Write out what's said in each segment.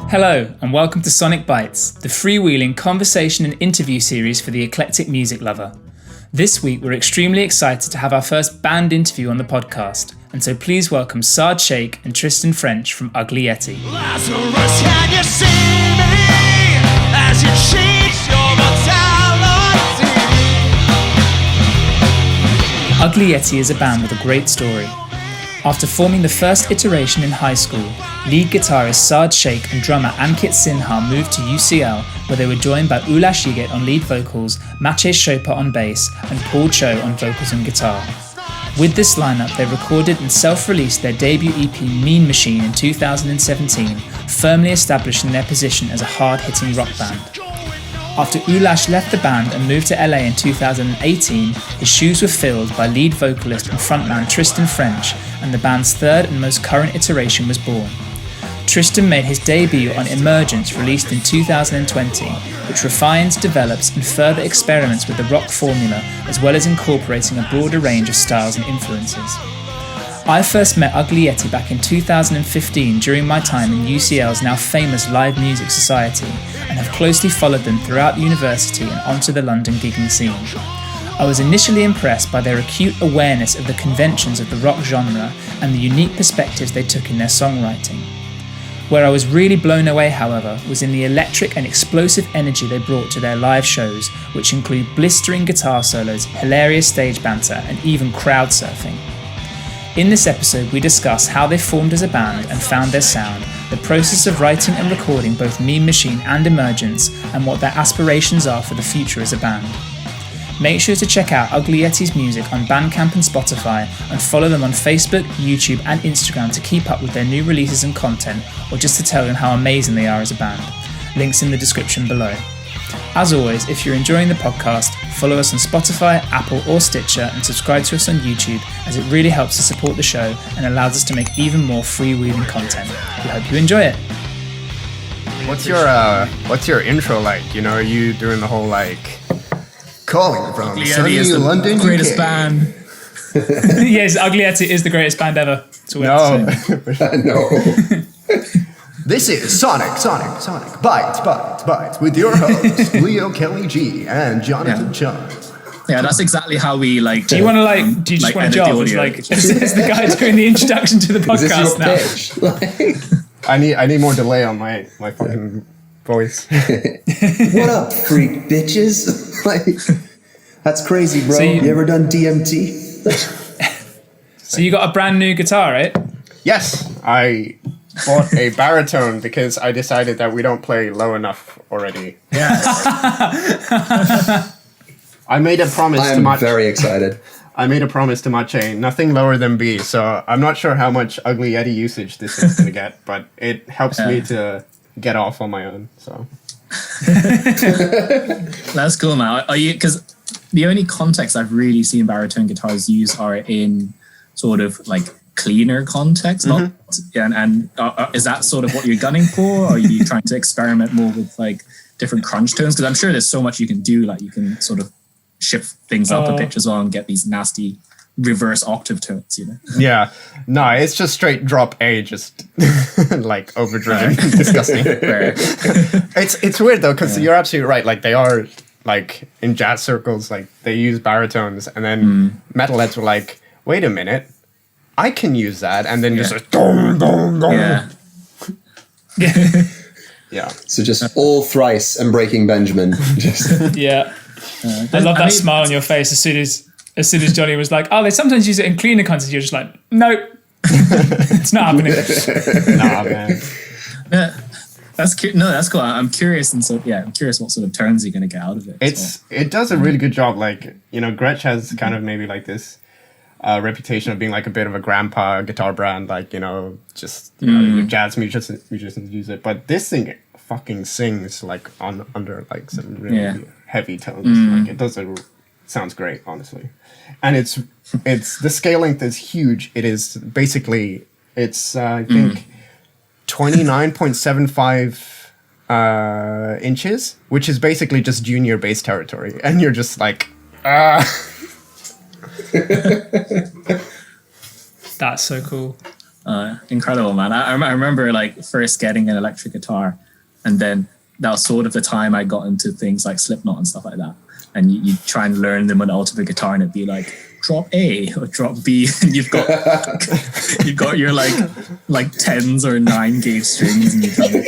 Hello, and welcome to Sonic Bytes, the freewheeling conversation and interview series for the eclectic music lover. This week, we're extremely excited to have our first band interview on the podcast, and so please welcome Saad Shaikh and Tristan French from Ugly Yeti. Lazarus, can you see me as you change your mortality? Ugly Yeti is a band with a great story. After forming the first iteration in high school, lead guitarist Saad Shaikh and drummer Ankit Sinha moved to UCL, where they were joined by Ulas Yigit on lead vocals, Maciej Szopa on bass, and Paul Cho on vocals and guitar. With this lineup, they recorded and self-released their debut EP Mean Machine in 2017, firmly establishing their position as a hard-hitting rock band. After Ulas left the band and moved to LA in 2018, his shoes were filled by lead vocalist and frontman Tristan French, and the band's third and most current iteration was born. Tristan made his debut on Emergence, released in 2020, which refines, develops and further experiments with the rock formula, as well as incorporating a broader range of styles and influences. I first met Ugly Yeti back in 2015 during my time in UCL's now famous Live Music Society, and have closely followed them throughout the university and onto the London gigging scene. I was initially impressed by their acute awareness of the conventions of the rock genre and the unique perspectives they took in their songwriting. Where I was really blown away, however, was in the electric and explosive energy they brought to their live shows, which include blistering guitar solos, hilarious stage banter, and even crowd surfing. In this episode, we discuss how they formed as a band and found their sound, the process of writing and recording both Mean Machine and Emergence, and what their aspirations are for the future as a band. Make sure to check out Ugly Yeti's music on Bandcamp and Spotify, and follow them on Facebook, YouTube and Instagram to keep up with their new releases and content, or just to tell them how amazing they are as a band. Links in the description below. As always, if you're enjoying the podcast, follow us on Spotify, Apple or Stitcher, and subscribe to us on YouTube, as it really helps to support the show and allows us to make even more freewheeling content. We hope you enjoy it. What's your intro like? You know, are you doing the whole like calling from Ugly sunny Yeti is the London, greatest UK? Band. Yes, Ugly Yeti is the greatest band ever. That's all we have to say. No. This is Sonic Bytes with your hosts Leo Kelly G and Jonathan Chung. Yeah, that's exactly how we like. Do you want to do you just want to job as as the guy doing the introduction to the podcast now? I need more delay on my fucking voice. What up, freak bitches? That's crazy, bro. So you ever done DMT? So you got a brand new guitar, right? Yes, I bought a baritone because I decided that we don't play low enough already. Yeah. I made a promise to I'm very excited. I made a promise to Maciej, nothing lower than B, so I'm not sure how much Ugly Yeti usage this is going to get, but it helps me to get off on my own, so. That's cool, man. Are you, because the only context I've really seen baritone guitars used are in sort of like cleaner context, not and is that sort of what you're gunning for, or are you trying to experiment more with like different crunch tones? Because I'm sure there's so much you can do, like you can sort of shift things up a pitch as well and get these nasty reverse octave tones, you know? Yeah, no, it's just straight drop A, just like overdriven, disgusting. It's weird though, because you're absolutely right, like they are like in jazz circles, like they use baritones, and then metalheads were like, wait a minute, I can use that, and then just like, dong, dong, dong. Yeah. So just all thrice and Breaking Benjamin. Just Yeah. I love that smile on your face as soon as Johnny was like, oh, they sometimes use it in cleaner context. You're just like, nope. It's not happening. Nah, man. Yeah. That's cute. No, that's cool. I'm curious, and so I'm curious what sort of turns you're going to get out of it. It does a really good job. Like, you know, Gretsch has kind of maybe like this reputation of being like a bit of a grandpa guitar brand, like, you know, just you know, jazz musicians use it, but this thing fucking sings like under like some really heavy tones. Like it sounds great, honestly, and it's the scale length is huge. It is basically I think 29.75 inches, which is basically just junior bass territory, and you're just like That's so cool. Incredible, man. I remember like first getting an electric guitar, and then that was sort of the time I got into things like Slipknot and stuff like that. And you try and learn them on ultimate guitar, and it'd be like drop A or drop B, and you've got your like 10s or 9 gauge strings, and you kind of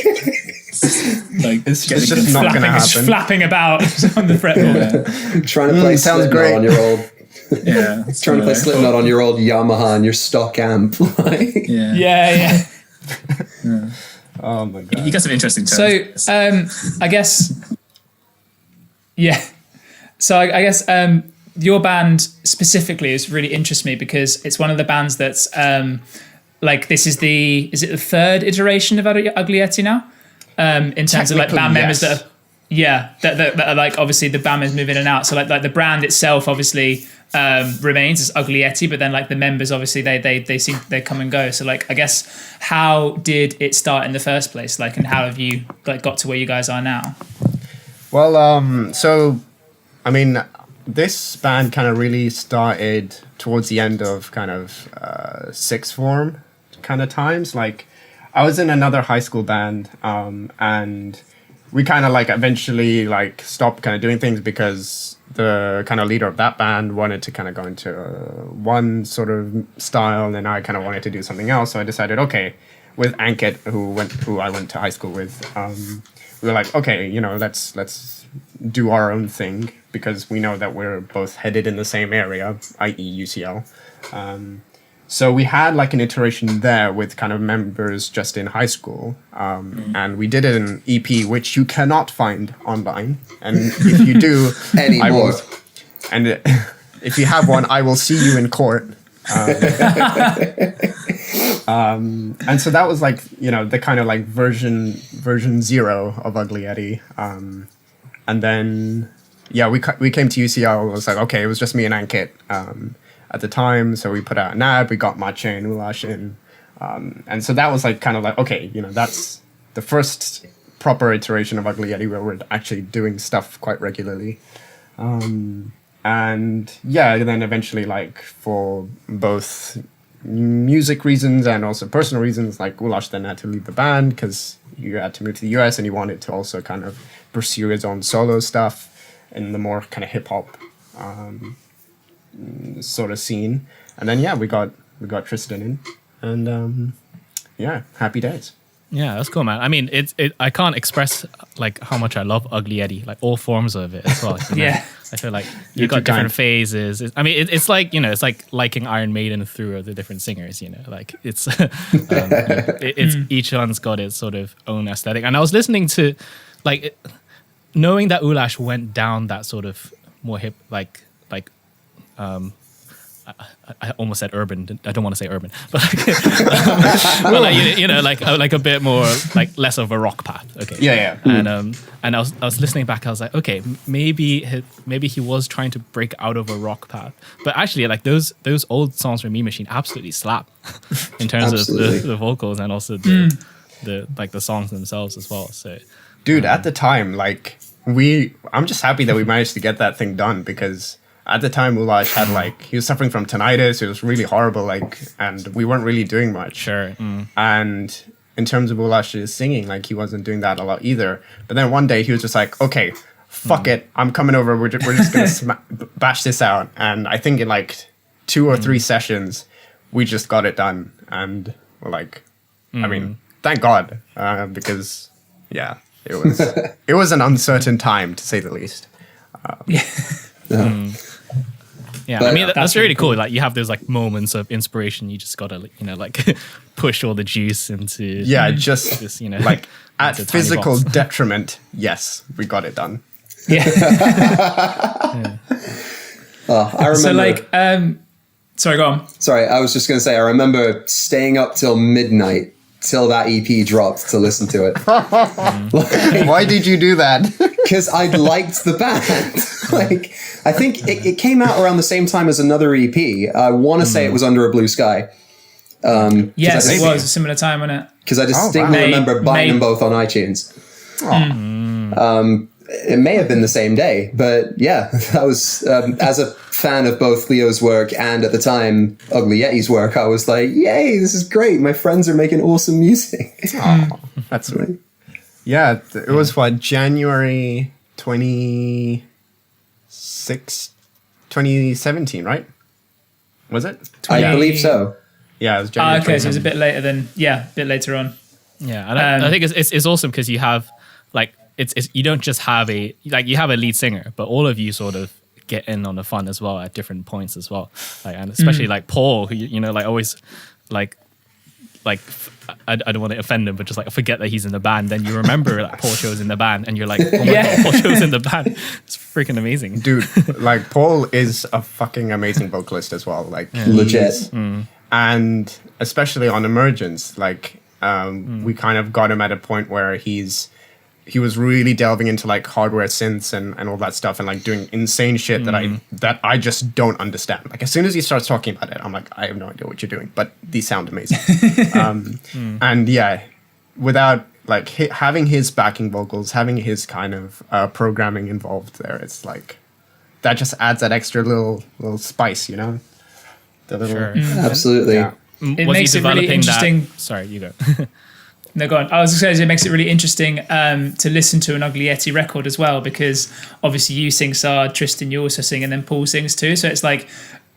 like It's just not going to happen. Flapping about on the fretboard. Trying to play sounds Slipknot great. on your old. yeah, Trying to play Slipknot on your old Yamaha and your stock amp. Like, yeah. Oh my god. You got some interesting terms. So, I guess, yeah. So I guess your band specifically is really interests me because it's one of the bands that's like is it the 3rd iteration of Ugly Yeti now? In terms of like band members that are like, obviously the band is moving in and out. So like the brand itself obviously remains as Ugly Yeti, but then like the members obviously they come and go. So like I guess how did it start in the first place? Like, and how have you like got to where you guys are now? Well, so I mean, this band kind of really started towards the end of kind of sixth form kind of times. Like, I was in another high school band, and we kind of like eventually like stopped kind of doing things because the kind of leader of that band wanted to kind of go into one sort of style, and I kind of wanted to do something else. So I decided, okay, with Ankit, who I went to high school with, we were like, okay, you know, let's do our own thing because we know that we're both headed in the same area, i.e. UCL. So we had like an iteration there with kind of members just in high school, and we did an EP which you cannot find online, and if you do anymore, and if you have one, I will see you in court. And so that was like, you know, the kind of like version 0 of Ugly Yeti. And then, yeah, we came to UCL. It was like, okay, it was just me and Ankit at the time. So we put out an ad, we got Maciej and Ulas in. And so that was like kind of like, okay, you know, that's the first proper iteration of Ugly Yeti where we're actually doing stuff quite regularly. And yeah, then eventually, like, for both music reasons and also personal reasons, like, Ulas then had to leave the band because he had to move to the US and he wanted to also kind of pursue his own solo stuff in the more kind of hip-hop sort of scene. And then, yeah, we got Tristan in, and yeah, happy days. Yeah, that's cool, man. I mean, I can't express like how much I love Ugly Yeti, like all forms of it as well. You know? Yeah, I feel like you've got different phases. I mean, it's like, you know, it's like liking Iron Maiden through the different singers. You know, like it's it's each one's got its sort of own aesthetic. And I was listening to, like, knowing that Ulas went down that sort of more hip, like. I almost said urban. I don't want to say urban, but like, well, like, you know, like a bit more, like less of a rock path. Okay. Yeah. And I was listening back. I was like, okay, maybe he was trying to break out of a rock path, but actually, like those old songs from Mean Machine absolutely slap in terms of the vocals and also the like the songs themselves as well. So, dude, at the time, like I'm just happy that we managed to get that thing done because. At the time, Ulas had he was suffering from tinnitus. It was really horrible, and we weren't really doing much. Sure. And in terms of Ulas' singing, he wasn't doing that a lot either. But then one day he was just like, okay, fuck it. I'm coming over. We're just going to bash this out. And I think in 2 or 3 sessions, we just got it done. And we're like, I mean, thank God. Because, yeah, it was an uncertain time, to say the least. Yeah, but I mean that's really cool. Like you have those moments of inspiration. You just gotta push all the juice into just this, at physical detriment. Yes, we got it done. Yeah. I remember. So sorry, go on. Sorry, I was just gonna say I remember staying up till midnight till that EP dropped to listen to it. Why did you do that? Because I liked the band. I think it came out around the same time as another EP. I want to say it was Under a Blue Sky. Yes, it was a similar time, wasn't it? Because I distinctly remember buying them both on iTunes. it may have been the same day, but yeah, that was, as a fan of both Leo's work and at the time Ugly Yeti's work, I was like, yay, this is great. My friends are making awesome music. Oh, that's sweet. Yeah, it was what, January 2017, right? Was it? I believe so. Yeah, it was January. Okay, so it was a bit later than, a bit later on. Yeah, and I think it's awesome because you have like it's you don't just have you have a lead singer, but all of you sort of get in on the fun as well at different points as well. Like, and especially like Paul, who like always like I don't want to offend him, but just like forget that he's in the band. Then you remember that Paul Cho's in the band, and you're like, oh my god, Paul Cho's in the band. It's freaking amazing, dude. Like Paul is a fucking amazing vocalist as well. Like legit, and especially on Emergence, like we kind of got him at a point where he was really delving into like hardware synths and all that stuff, and like doing insane shit that I just don't understand. Like as soon as he starts talking about it, I'm like, I have no idea what you're doing, but these sound amazing. And yeah, without like having his backing vocals, having his kind of programming involved there, it's like that just adds that extra little spice, you know? The little, absolutely. Yeah. It makes it really interesting. Sorry, you go. No, go on. I was going to say, it makes it really interesting to listen to an Ugly Yeti record as well, because obviously you sing, Saad, Tristan, you also sing, and then Paul sings too. So it's like,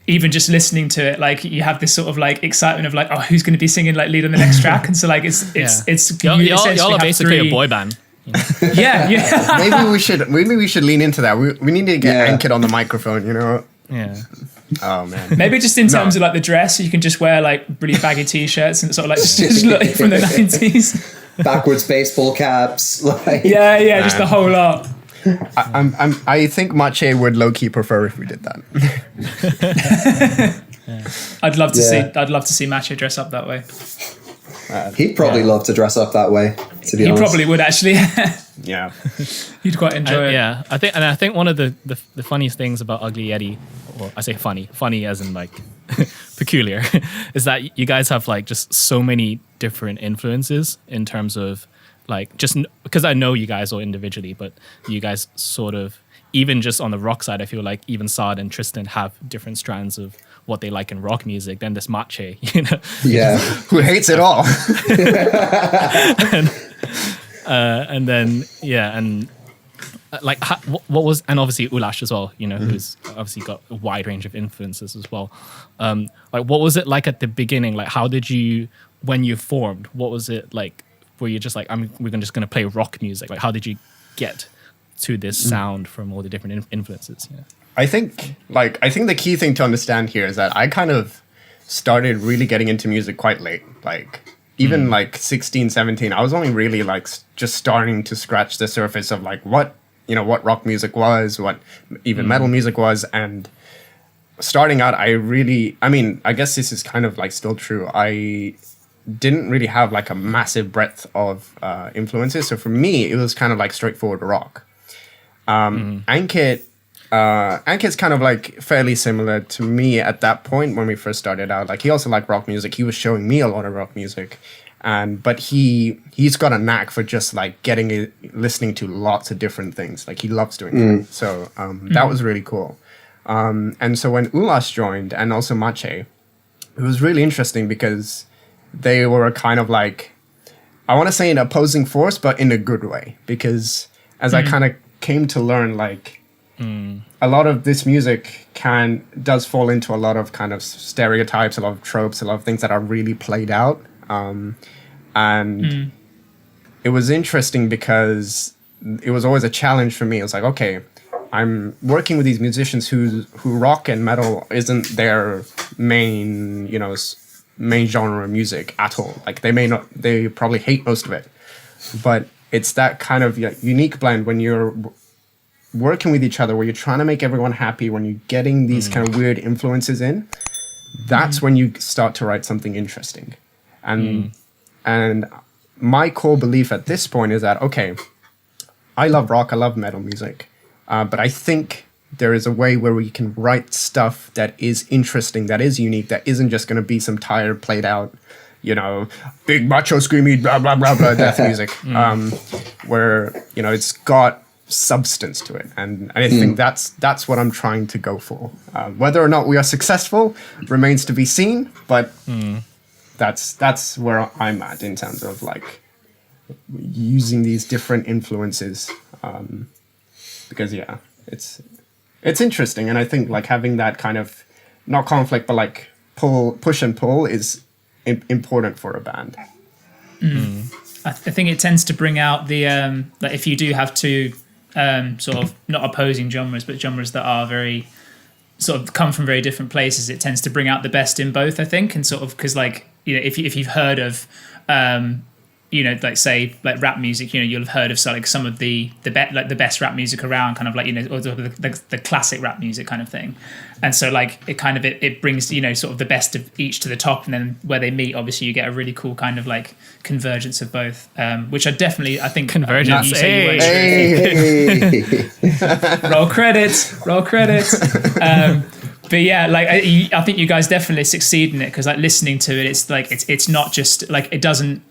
even just listening to it, like you have this sort of like excitement of like, oh, who's going to be singing like lead on the next track? And so like it's y'all are basically a boy band. Yeah. Maybe we should lean into that. We need to get Ankit on the microphone, you know? Yeah. Oh man. Maybe just in terms of like the dress, you can just wear like really baggy t-shirts and sort of like just look like from the 90s. Backwards baseball caps. Like. Yeah, just the whole lot. I think Maciej would low-key prefer if we did that. I'd love to see Maciej dress up that way. He'd probably love to dress up that way, to be honest. He probably would actually. Yeah. He'd quite enjoy it. Yeah, I think one of the funniest things about Ugly Yeti, or I say funny as in like peculiar, is that you guys have like just so many different influences in terms of like, just because I know you guys all individually, but you guys sort of, even just on the rock side, I feel like even Saad and Tristan have different strands of what they like in rock music. Then there's Maciej, you know, who hates it all. and then like what was, and obviously Ulas as well, you know, who's obviously got a wide range of influences as well. Like what was it like at the beginning? Like how did you, when you formed, what was it like? Were you just like, we're just going to play rock music? Like how did you get to this sound from all the different influences? Yeah. I think the key thing to understand here is that I kind of started really getting into music quite late. Like even like 16, 17, I was only really like just starting to scratch the surface of like what rock music was, what even metal music was. And starting out, I guess this is kind of like still true. I didn't really have like a massive breadth of influences. So for me, it was kind of like straightforward rock. Ankit's kind of like fairly similar to me at that point when we first started out. Like he also liked rock music. He was showing me a lot of rock music, but he's got a knack for just like listening to lots of different things. Like he loves doing that. So that was really cool. And so when Ulas joined, and also Maciej, it was really interesting because they were kind of like, I want to say an opposing force, but in a good way, because as I kind of came to learn, like a lot of this music does fall into a lot of kind of stereotypes, a lot of tropes, a lot of things that are really played out. And it was interesting because it was always a challenge for me. It was like, okay, I'm working with these musicians who rock and metal isn't their main, main genre of music at all. Like they probably hate most of it, but it's that kind of unique blend when you're working with each other, where you're trying to make everyone happy, when you're getting these kind of weird influences in, that's when you start to write something interesting. And my core belief at this point is that, okay, I love rock, I love metal music, but I think there is a way where we can write stuff that is interesting, that is unique, that isn't just going to be some tired, played out, big macho screamy, blah, blah, blah, blah, death music, where, it's got substance to it, and I think that's what I'm trying to go for. Whether or not we are successful remains to be seen, but that's where I'm at in terms of like using these different influences, because it's interesting, and I think like having that kind of not conflict but like push and pull is important for a band. I think it tends to bring out the like if you do have two sort of not opposing genres, but genres that are very sort of come from very different places, it tends to bring out the best in both, I think. And sort of because like, you know, if you've heard of you know, like say like rap music, you know, you'll have heard of like some of the best rap music around, kind of like, you know, or the classic rap music kind of thing. And so like it kind of it brings, you know, sort of the best of each to the top, and then where they meet, obviously you get a really cool kind of like convergence of both, which I think convergence. Roll credits. But yeah, like I think you guys definitely succeed in it, because like listening to it, it's like it's not just like it doesn't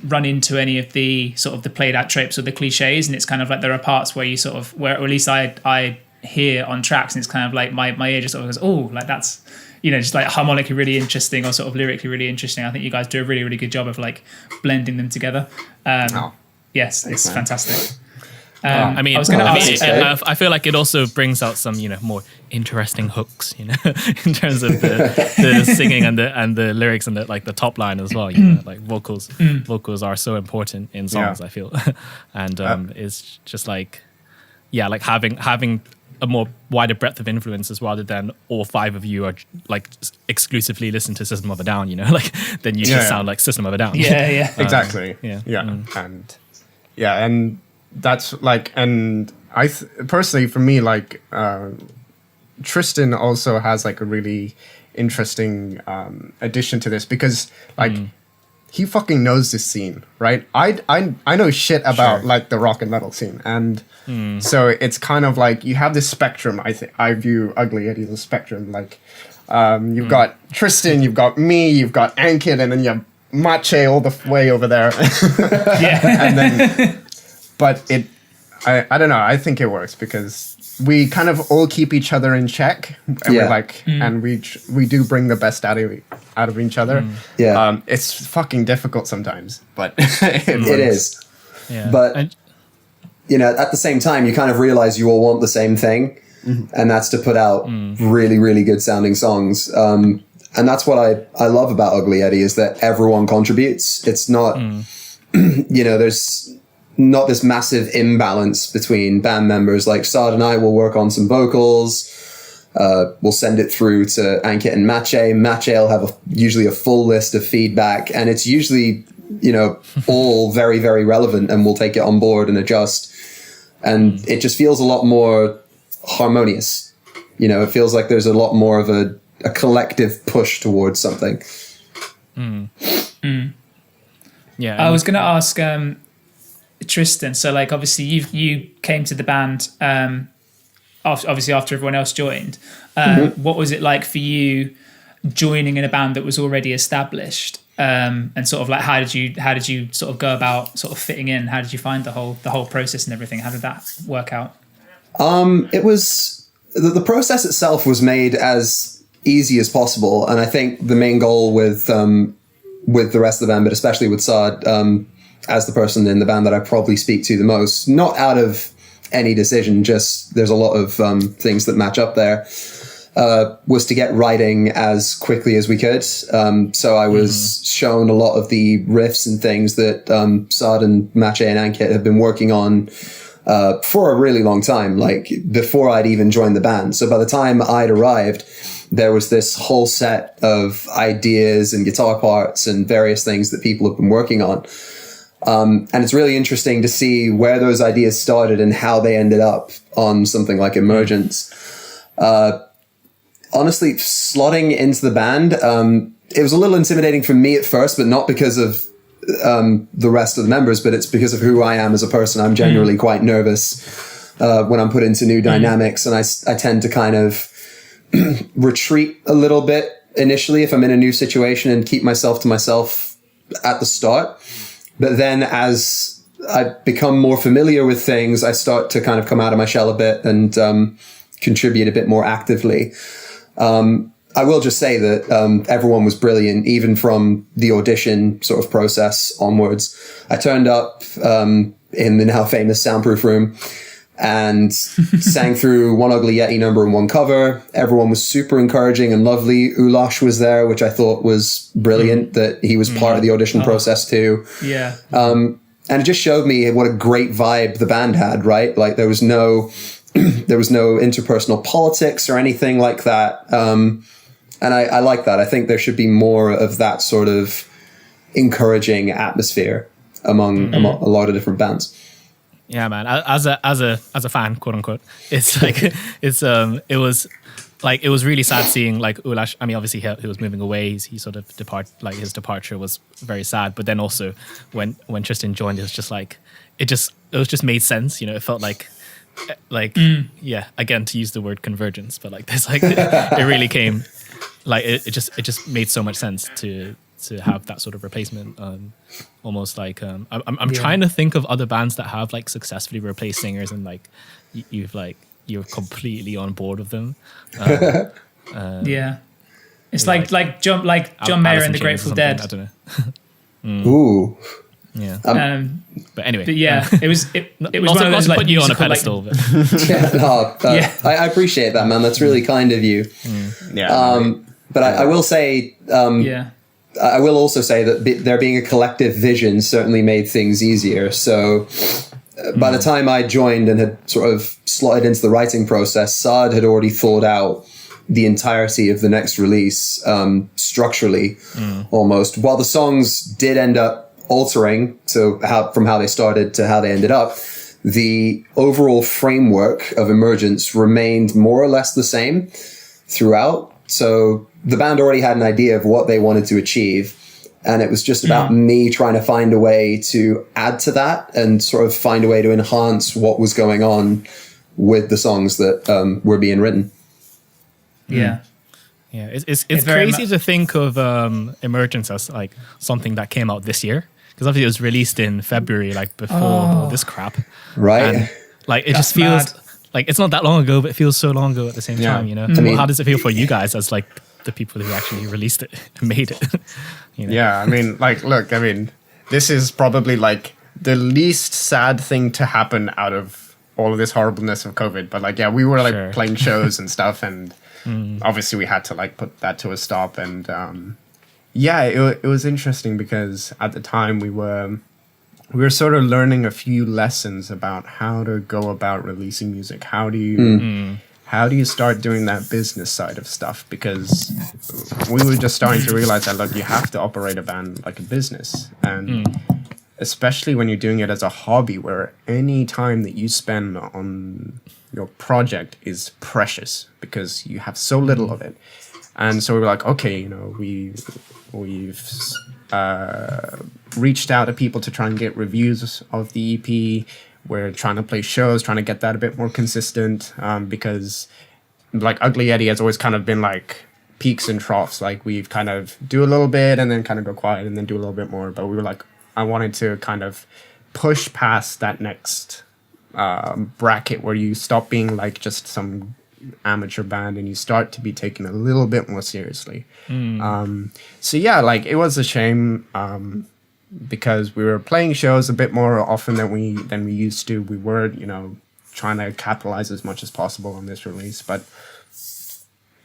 run into any of the sort of the played out tropes or the cliches, and it's kind of like there are parts where you sort of or at least I hear on tracks, and it's kind of like my ear just sort of goes, oh, like that's, you know, just like harmonically really interesting or sort of lyrically really interesting. I think you guys do a really, really good job of like blending them together. Yes, it's fantastic. I mean, I was going to ask. I feel like it also brings out some, you know, more interesting hooks, you know, in terms of the singing and the lyrics and the like the top line as well. You know, like vocals are so important in songs. I feel, and it's just like, yeah, like having a more wider breadth of influences rather than all five of you are like exclusively listen to System of a Down. You know, like then you just sound like System of a Down. Yeah. Exactly. And that's like, and personally for me, like Tristan also has like a really interesting addition to this, because like he fucking knows this scene, right? I know shit about like the rock and metal scene, and so it's kind of like you have this spectrum. I view Ugly Yeti as a spectrum. Like you've got Tristan, you've got me, you've got Ankit, and then you have Maciej all the way over there. And then, but I don't know. I think it works because we kind of all keep each other in check, and we're like, and we do bring the best out of each other. It's fucking difficult sometimes, but it is. Yeah. But you know, at the same time, you kind of realize you all want the same thing, and that's to put out really, really good sounding songs. And that's what I love about Ugly Yeti, is that everyone contributes. It's not, you know, there's not this massive imbalance between band members. Like Saad and I will work on some vocals. We'll send it through to Ankit and Maciej. Maciej will have usually a full list of feedback, and it's usually, you know, all very, very relevant, and we'll take it on board and adjust. And it just feels a lot more harmonious. You know, it feels like there's a lot more of a collective push towards something. Yeah. I was going to ask Tristan. So, like, obviously, you came to the band obviously after everyone else joined. What was it like for you joining in a band that was already established? And sort of like, how did you sort of go about sort of fitting in? How did you find the whole process and everything? How did that work out? It was the process itself was made as easy as possible, and I think the main goal with the rest of the band, but especially with Saad, as the person in the band that I probably speak to the most, not out of any decision, just there's a lot of things that match up there, was to get writing as quickly as we could. So I was shown a lot of the riffs and things that Saad and Maciej and Ankit have been working on for a really long time, like before I'd even joined the band. So by the time I'd arrived, there was this whole set of ideas and guitar parts and various things that people have been working on. And it's really interesting to see where those ideas started and how they ended up on something like Emergence. Honestly, slotting into the band, it was a little intimidating for me at first, but not because of the rest of the members, but it's because of who I am as a person. I'm generally quite nervous when I'm put into new dynamics, and I tend to kind of retreat a little bit initially if I'm in a new situation and keep myself to myself at the start. But then as I become more familiar with things, I start to kind of come out of my shell a bit and contribute a bit more actively. I will just say that everyone was brilliant, even from the audition sort of process onwards. I turned up in the now famous soundproof room and sang through one Ugly Yeti number and one cover. Everyone was super encouraging and lovely. Ulas was there, which I thought was brilliant, that he was part of the audition process too. Yeah. And it just showed me what a great vibe the band had, right? Like there was no interpersonal politics or anything like that. And I like that. I think there should be more of that sort of encouraging atmosphere among a lot of different bands. Yeah, man. As a fan, quote unquote, it's like it was really sad seeing like Ulas. I mean, obviously he was moving away. He sort of his departure was very sad. But then also when Tristan joined, it was just like it just made sense. You know, it felt like yeah. Again, to use the word convergence, but like there's like it really came. Like it just made so much sense to have that sort of replacement. Almost like I'm trying to think of other bands that have like successfully replaced singers and like you're completely on board with them. Yeah, it's like John Mayer and the Grateful Dead. I don't know. Ooh. Yeah. But anyway. But yeah, it was not one of those to like put you on a musical, pedestal. like, but. I appreciate that, man. That's really kind of you. Yeah. But I will say, I will also say that there being a collective vision certainly made things easier. So by the time I joined and had sort of slotted into the writing process, Saad had already thought out the entirety of the next release structurally, almost. While the songs did end up altering from how they started to how they ended up, the overall framework of Emergence remained more or less the same throughout. So the band already had an idea of what they wanted to achieve, and it was just about me trying to find a way to add to that and sort of find a way to enhance what was going on with the songs that were being written. Yeah. Yeah, it's crazy to think of Emergence as like something that came out this year, because obviously it was released in February, like before all this crap, right? And, like it just feels like it's not that long ago, but it feels so long ago at the same time. You know, I mean, how does it feel for you guys as like the people who actually released it and made it? You know? Yeah, I mean, like, look, I mean, this is probably like the least sad thing to happen out of all of this horribleness of COVID. But like, yeah, we were like playing shows and stuff, and obviously we had to like put that to a stop. And yeah, it was interesting because at the time we were sort of learning a few lessons about how to go about releasing music. How do you start doing that business side of stuff? Because we were just starting to realize that, look, you have to operate a band like a business. And especially when you're doing it as a hobby, where any time that you spend on your project is precious because you have so little of it. And so we were like, okay, you know, we've reached out to people to try and get reviews of the EP. We're trying to play shows, trying to get that a bit more consistent, because like Ugly Yeti has always kind of been like peaks and troughs. Like we've kind of do a little bit and then kind of go quiet and then do a little bit more. But we were like, I wanted to kind of push past that next bracket where you stop being like just some amateur band and you start to be taken a little bit more seriously. So yeah, like it was a shame. Because we were playing shows a bit more often than we used to. We were, you know, trying to capitalize as much as possible on this release. But,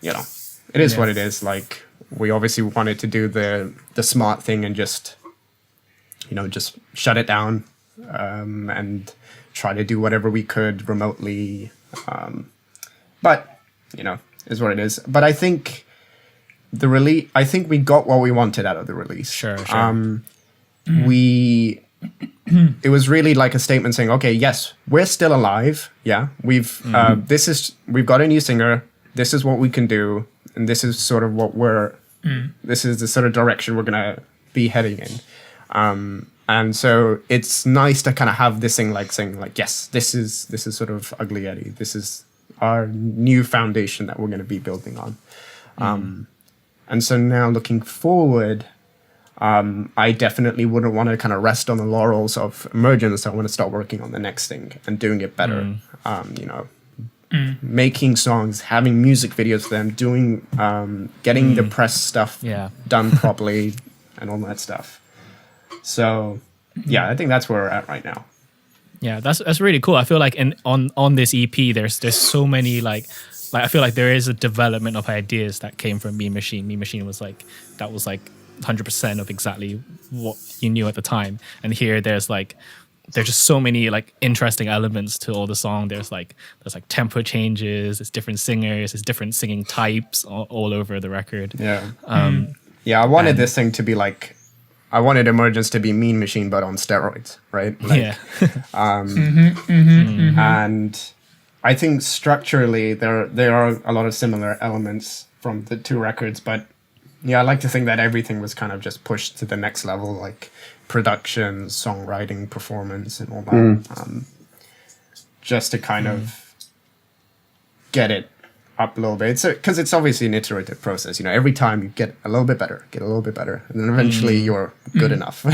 you know, it is what it is. Like, we obviously wanted to do the smart thing and just, you know, just shut it down and try to do whatever we could remotely. But, you know, is what it is. But I think we got what we wanted out of the release. Sure. It was really like a statement saying, okay, yes, we're still alive. Yeah, we've got a new singer. This is what we can do, and this is sort of what this is the sort of direction we're gonna be heading in. And so it's nice to kind of have this thing like saying like, yes, this is sort of Ugly Yeti. This is our new foundation that we're gonna be building on. And so now looking forward, I definitely wouldn't want to kind of rest on the laurels of Emergence. I want to start working on the next thing and doing it better. You know, making songs, having music videos for them, doing, getting the press stuff done properly, and all that stuff. So, yeah, I think that's where we're at right now. Yeah, that's really cool. I feel like on this EP, there's so many like I feel like there is a development of ideas that came from Mean Machine. Mean Machine was like 100% of exactly what you knew at the time. And here there's just so many like interesting elements to all the song. There's tempo changes, there's different singers, there's different singing types all over the record. Yeah. I wanted this thing to be like, I wanted Emergence to be Mean Machine but on steroids, right? Like, and I think structurally there are a lot of similar elements from the two records, but yeah, I like to think that everything was kind of just pushed to the next level, like production, songwriting, performance, and all that, just to kind of get it up a little bit. Because it's obviously an iterative process. You know, every time you get a little bit better, and then eventually you're good enough.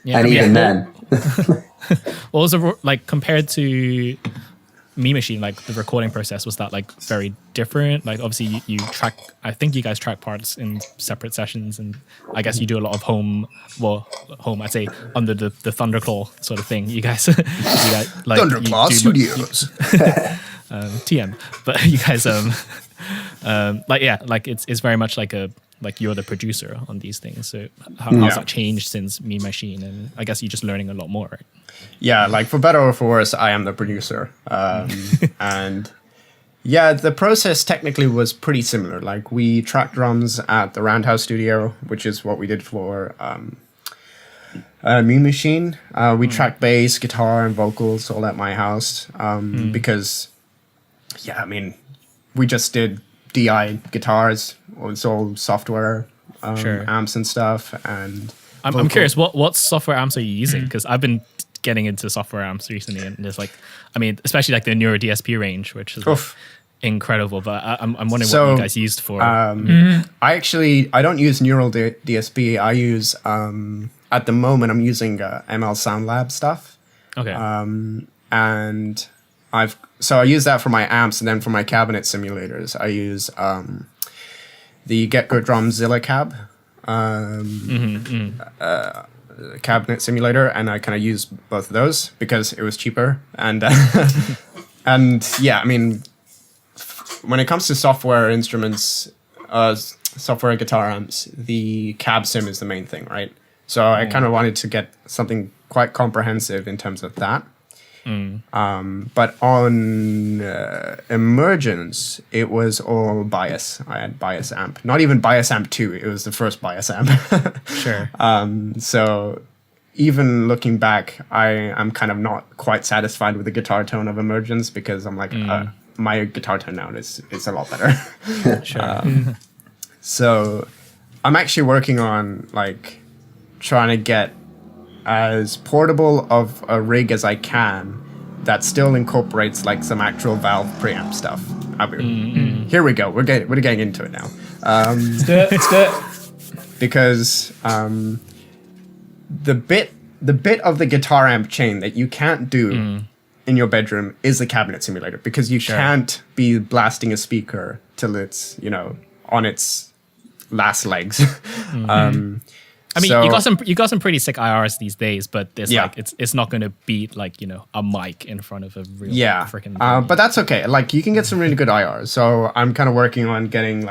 And even then. What was it like compared to Mean Machine? Like the recording process, was that like very different? Like obviously you track, I think you guys track parts in separate sessions, and I guess you do a lot of home I'd say under the Thunderclaw sort of thing. You guys, like Thunderclaw Studios. TM, but you guys it's very much like you're the producer on these things. So how's that changed since Mean Machine? And I guess you're just learning a lot more, right? Yeah, like for better or for worse, I am the producer. And yeah, the process technically was pretty similar. Like we tracked drums at the Roundhouse Studio, which is what we did for Mean Machine. We tracked bass, guitar, and vocals all at my house because, yeah, I mean, we just did DI guitars. It's all software amps and stuff. And I'm curious, what software amps are you using? Because I've been getting into software amps recently, and there's especially like the newer DSP range, which is incredible. But I'm wondering what you guys used for. I don't use Neural DSP. I use at the moment I'm using ML Sound Lab stuff. Okay. And I use that for my amps, and then for my cabinet simulators, I use the Get Go Drum Zilla Cab cabinet simulator, and I kind of use both of those because it was cheaper. And and yeah, I mean, when it comes to software instruments, software guitar amps, the cab sim is the main thing, right? So I kind of wanted to get something quite comprehensive in terms of that. But on Emergence, it was all bias. I had bias amp, not even bias amp 2. It was the first bias amp. Sure. So even looking back, I'm kind of not quite satisfied with the guitar tone of Emergence because I'm like, my guitar tone now is a lot better. Sure. So I'm actually working on like trying to get as portable of a rig as I can that still incorporates like some actual Valve preamp stuff. Here we go. We're getting into it now. Let's do it. Because the bit of the guitar amp chain that you can't do in your bedroom is the cabinet simulator, because you can't be blasting a speaker till it's, on its last legs. I mean, you got some pretty sick IRs these days, but it's not going to beat a mic in front of a real freaking. But that's okay. Like you can get some really good IRs. So I'm kind of working on getting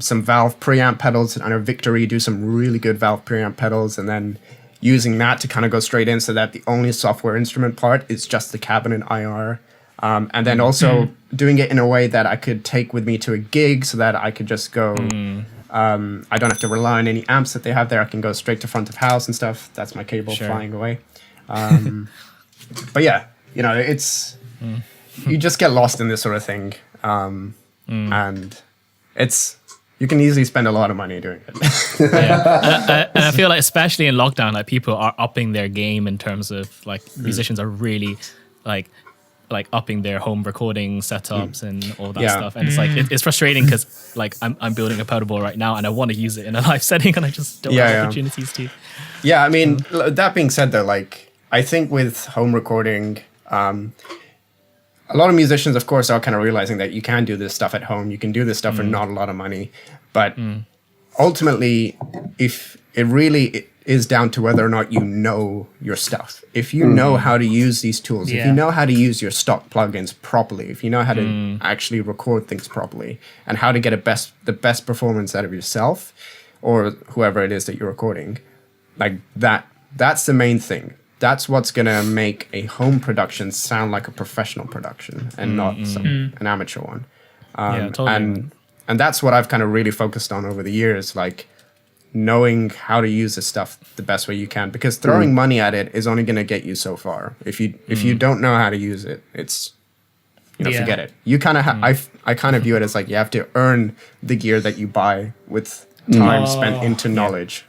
some Valve preamp pedals. I know Victory do some really good Valve preamp pedals, and then using that to kind of go straight in, so that the only software instrument part is just the cabinet IR. And then also doing it in a way that I could take with me to a gig, so that I could just go. I don't have to rely on any amps that they have there. I can go straight to front of house and stuff. That's my cable flying away. But yeah, it's you just get lost in this sort of thing, and you can easily spend a lot of money doing it. And I feel like especially in lockdown, like people are upping their game in terms of musicians are really like upping their home recording setups and all that stuff. And it's like it's frustrating because like I'm building a pedal board right now and I want to use it in a live setting and I just don't have opportunities to. Yeah, I mean, that being said though, like I think with home recording, a lot of musicians, of course, are kind of realizing that you can do this stuff at home. You can do this stuff for not a lot of money. But ultimately, if it really is down to whether or not you know your stuff. If you know how to use these tools, if you know how to use your stock plugins properly, if you know how to actually record things properly, and how to get the best performance out of yourself or whoever it is that you're recording, like that's the main thing. That's what's going to make a home production sound like a professional production and not an amateur one. And that's what I've kind of really focused on over the years, like knowing how to use this stuff the best way you can, because throwing money at it is only going to get you so far. If you don't know how to use it, it's, forget it. You kind of I kind of view it as like you have to earn the gear that you buy with time spent into knowledge,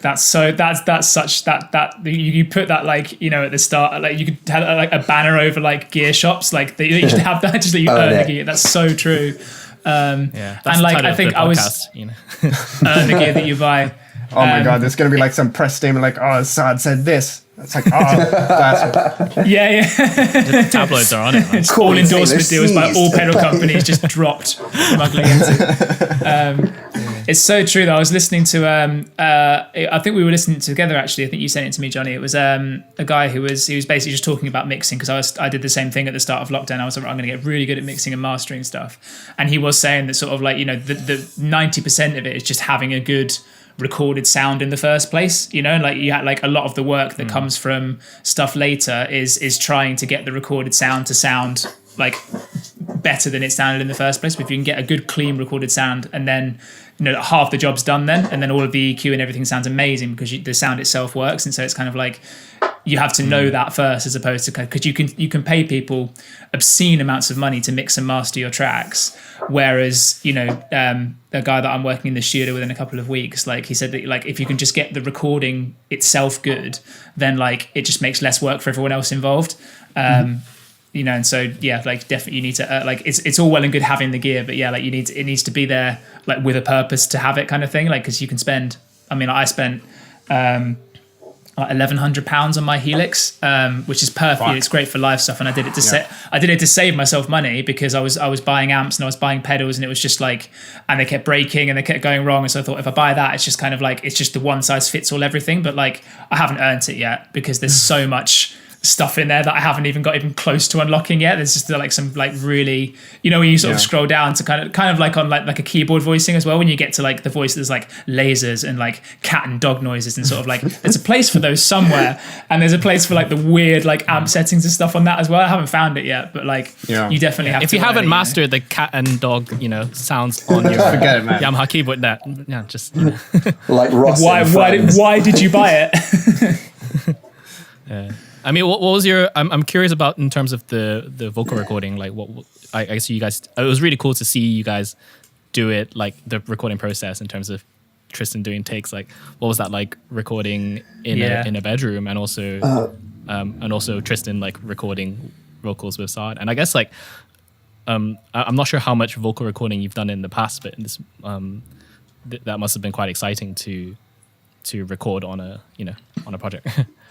That's such that you put that like at the start, like you could have like a banner over like gear shops, like you should have that just that you earn the gear. That's so true. That's and like I think I was earn the gear that you buy. Oh my god, there's gonna be like some press statement like, oh, Saad said this. It's like, that's it. Yeah. The tabloids are on it. Right? All endorsement deals by all pedal companies just dropped from Ugly Yeti. It's so true though. I was listening to I think we were listening together actually. I think you sent it to me, Johnny. It was a guy he was basically just talking about mixing, because I did the same thing at the start of lockdown. I was like, I'm going to get really good at mixing and mastering stuff, and he was saying that sort of like the 90% of it is just having a good recorded sound in the first place, like you had like a lot of the work that comes from stuff later is trying to get the recorded sound to sound like better than it sounded in the first place. But if you can get a good clean recorded sound, and then half the job's done then, and then all of the EQ and everything sounds amazing because the sound itself works. And so it's kind of like you have to know that first, as opposed to, because you can pay people obscene amounts of money to mix and master your tracks, whereas a guy that I'm working in the studio with in a couple of weeks, like he said that like if you can just get the recording itself good, then like it just makes less work for everyone else involved. And so like definitely you need to like it's all well and good having the gear, but like it needs to be there like with a purpose to have it, kind of thing. Like because you can spend, I spent £1,100 on my Helix, which is perfect. It's great for live stuff, and I did it to save myself money, because I was buying amps and I was buying pedals, and it was just like, and they kept breaking and they kept going wrong. And so I thought, if I buy that, it's just kind of like it's just the one size fits all everything. But like I haven't earned it yet, because there's so much stuff in there that I haven't even got even close to unlocking yet. There's just like some like really, when you sort of scroll down to kind of like on like a keyboard voicing as well, when you get to like the voice, there's like lasers and like cat and dog noises, and sort of like there's a place for those somewhere, and there's a place for like the weird like amp settings and stuff on that as well. I haven't found it yet, but like you definitely have if to. If you haven't mastered the cat and dog sounds on your forget it, man. Yamaha keyboard, just like Ross. Why did you buy it? What was your? I'm curious about in terms of the vocal recording. Like, what I see you guys. It was really cool to see you guys do it, like the recording process in terms of Tristan doing takes. Like, what was that like recording in a bedroom, and also Tristan like recording vocals with Saad. And I guess like I'm not sure how much vocal recording you've done in the past, but in this that must have been quite exciting to record on a project.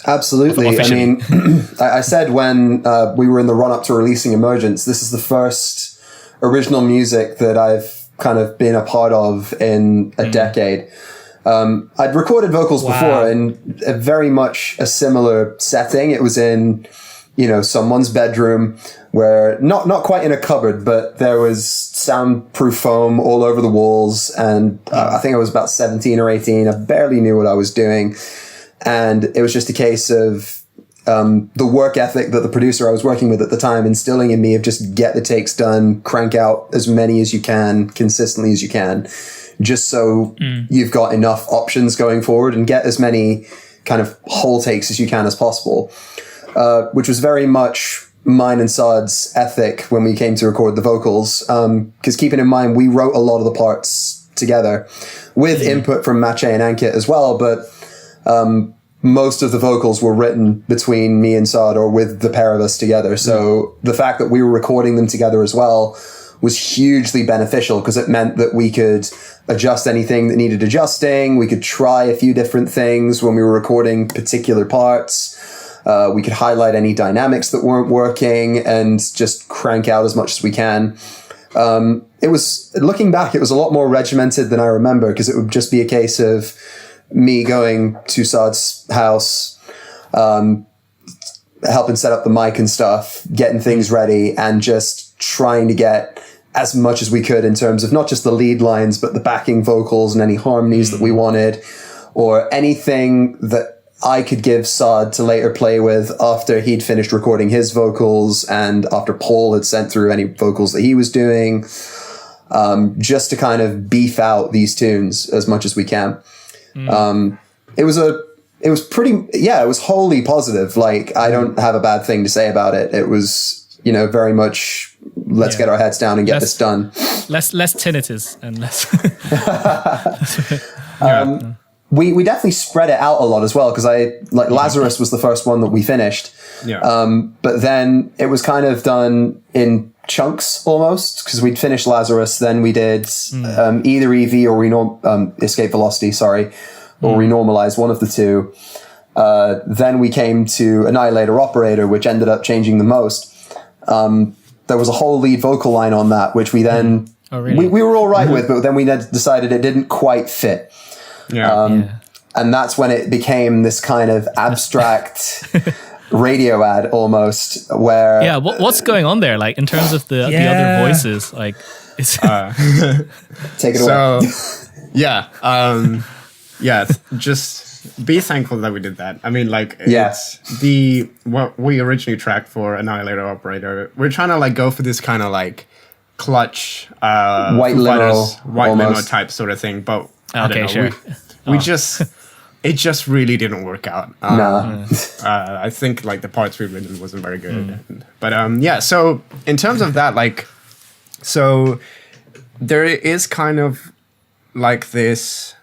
Absolutely. I mean, I said when we were in the run up to releasing Emergence, this is the first original music that I've kind of been a part of in a decade. I'd recorded vocals before in a very much a similar setting. It was in, someone's bedroom, where not quite in a cupboard, but there was soundproof foam all over the walls. And I think I was about 17 or 18. I barely knew what I was doing. And it was just a case of the work ethic that the producer I was working with at the time instilling in me of just get the takes done, crank out as many as you can, consistently as you can, just so you've got enough options going forward, and get as many kind of whole takes as you can as possible, which was very much mine and Saad's ethic when we came to record the vocals. Because keeping in mind, we wrote a lot of the parts together with input from Maciej and Ankit as well, but most of the vocals were written between me and Saad or with the pair of us together. So the fact that we were recording them together as well was hugely beneficial because it meant that we could adjust anything that needed adjusting. We could try a few different things when we were recording particular parts. We could highlight any dynamics that weren't working and just crank out as much as we can. It was, looking back, it was a lot more regimented than I remember because it would just be a case of me going to Saad's house, helping set up the mic and stuff, getting things ready, and just trying to get as much as we could in terms of not just the lead lines, but the backing vocals and any harmonies that we wanted, or anything that I could give Saad to later play with after he'd finished recording his vocals and after Paul had sent through any vocals that he was doing, just to kind of beef out these tunes as much as we can. It was wholly positive. Like, I don't have a bad thing to say about it. It was, very much, let's get our heads down and get this done. Less tinnitus and less. We definitely spread it out a lot as well, because Lazarus was the first one that we finished. But then it was kind of done in chunks almost, because we'd finished Lazarus, then we did either EV or Escape Velocity, or Renormalize, one of the two. Then we came to Annihilator Operator, which ended up changing the most. There was a whole lead vocal line on that, which we then we were all right with, but then we decided it didn't quite fit. And that's when it became this kind of abstract radio ad almost, where what's going on there, like in terms of the other voices, like it's take it away. Just be thankful that we did that. I mean, like, what we originally tracked for Annihilator Operator, we're trying to like go for this kind of like clutch white limo type sort of thing, but I don't know, we just it just really didn't work out. I think like the parts we written wasn't very good. But so in terms of that, like, so there is kind of like this.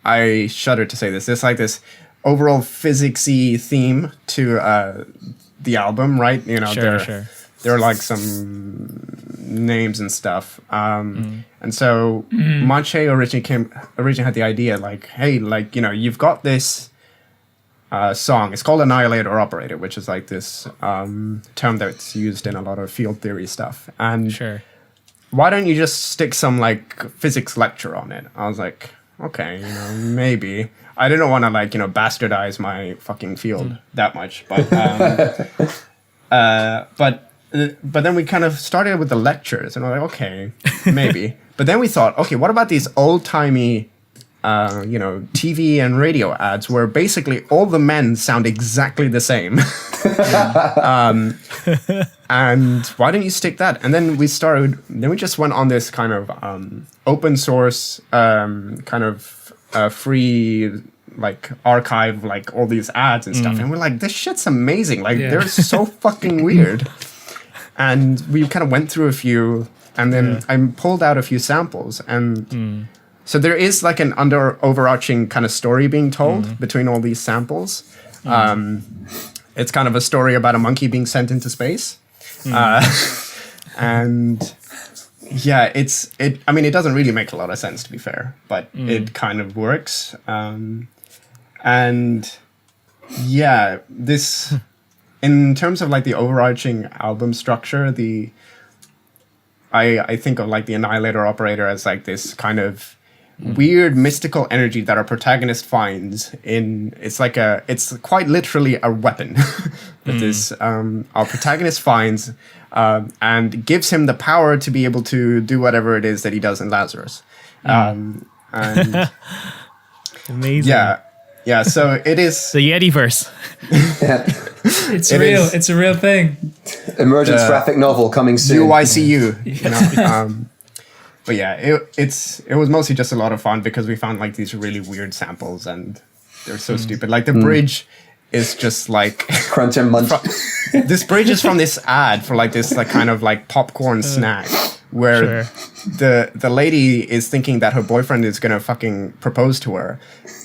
I shudder to say this. There's like this overall physicsy theme to the album, right? There are like some names and stuff. And so Maciej originally had the idea, like, hey, like, you've got this song. It's called Annihilator Operator, which is like this term that's used in a lot of field theory stuff. And why don't you just stick some like physics lecture on it? I was like, okay, maybe. I didn't want to like, bastardize my fucking field that much, but then we kind of started with the lectures, and we're like, okay, maybe. But then we thought, okay, what about these old-timey, TV and radio ads where basically all the men sound exactly the same? And why didn't you stick that? And then we just went on this kind of open source, kind of free, like, archive, like, all these ads and stuff. And we're like, this shit's amazing. Like, they're so fucking weird. And we kind of went through a few, and then I pulled out a few samples. And so there is like an overarching kind of story being told between all these samples. It's kind of a story about a monkey being sent into space. And it doesn't really make a lot of sense, to be fair, but it kind of works. This, in terms of like the overarching album structure, I think of like the Annihilator Operator as like this kind of weird mystical energy that our protagonist finds in. It's quite literally a weapon that our protagonist finds and gives him the power to be able to do whatever it is that he does in Lazarus. And amazing. Yeah, so it is the Yeti verse. It's real. It's a real thing. Emergence graphic novel coming soon. UYCU. But yeah, it was mostly just a lot of fun because we found like these really weird samples and they're so stupid. Like the bridge is just like crunch and munch. This bridge is from this ad for like this like kind of like popcorn snack where the lady is thinking that her boyfriend is gonna fucking propose to her,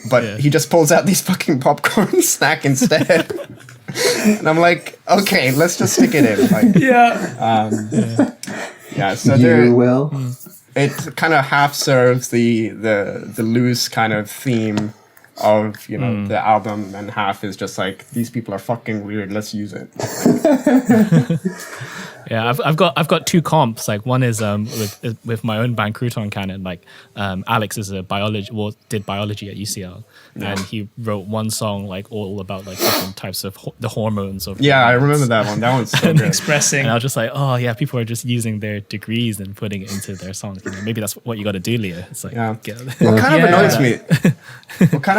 but he just pulls out these fucking popcorn snack instead. And I'm like, okay, let's just stick it in. Like, so You will. it kind of half serves the loose kind of theme of, you know, the album, and half is just like, these people are fucking weird, let's use it. Yeah, I've got two comps. Like one is with my own band Crouton Cannon. Like Alex is did biology at UCL, and he wrote one song like all about like different types of the hormones of. Yeah, I remember that one. That one's so good. Expressing. And I was just like, oh yeah, people are just using their degrees and putting it into their songs. You know, maybe that's what you got to do, Leo. It's like, What kind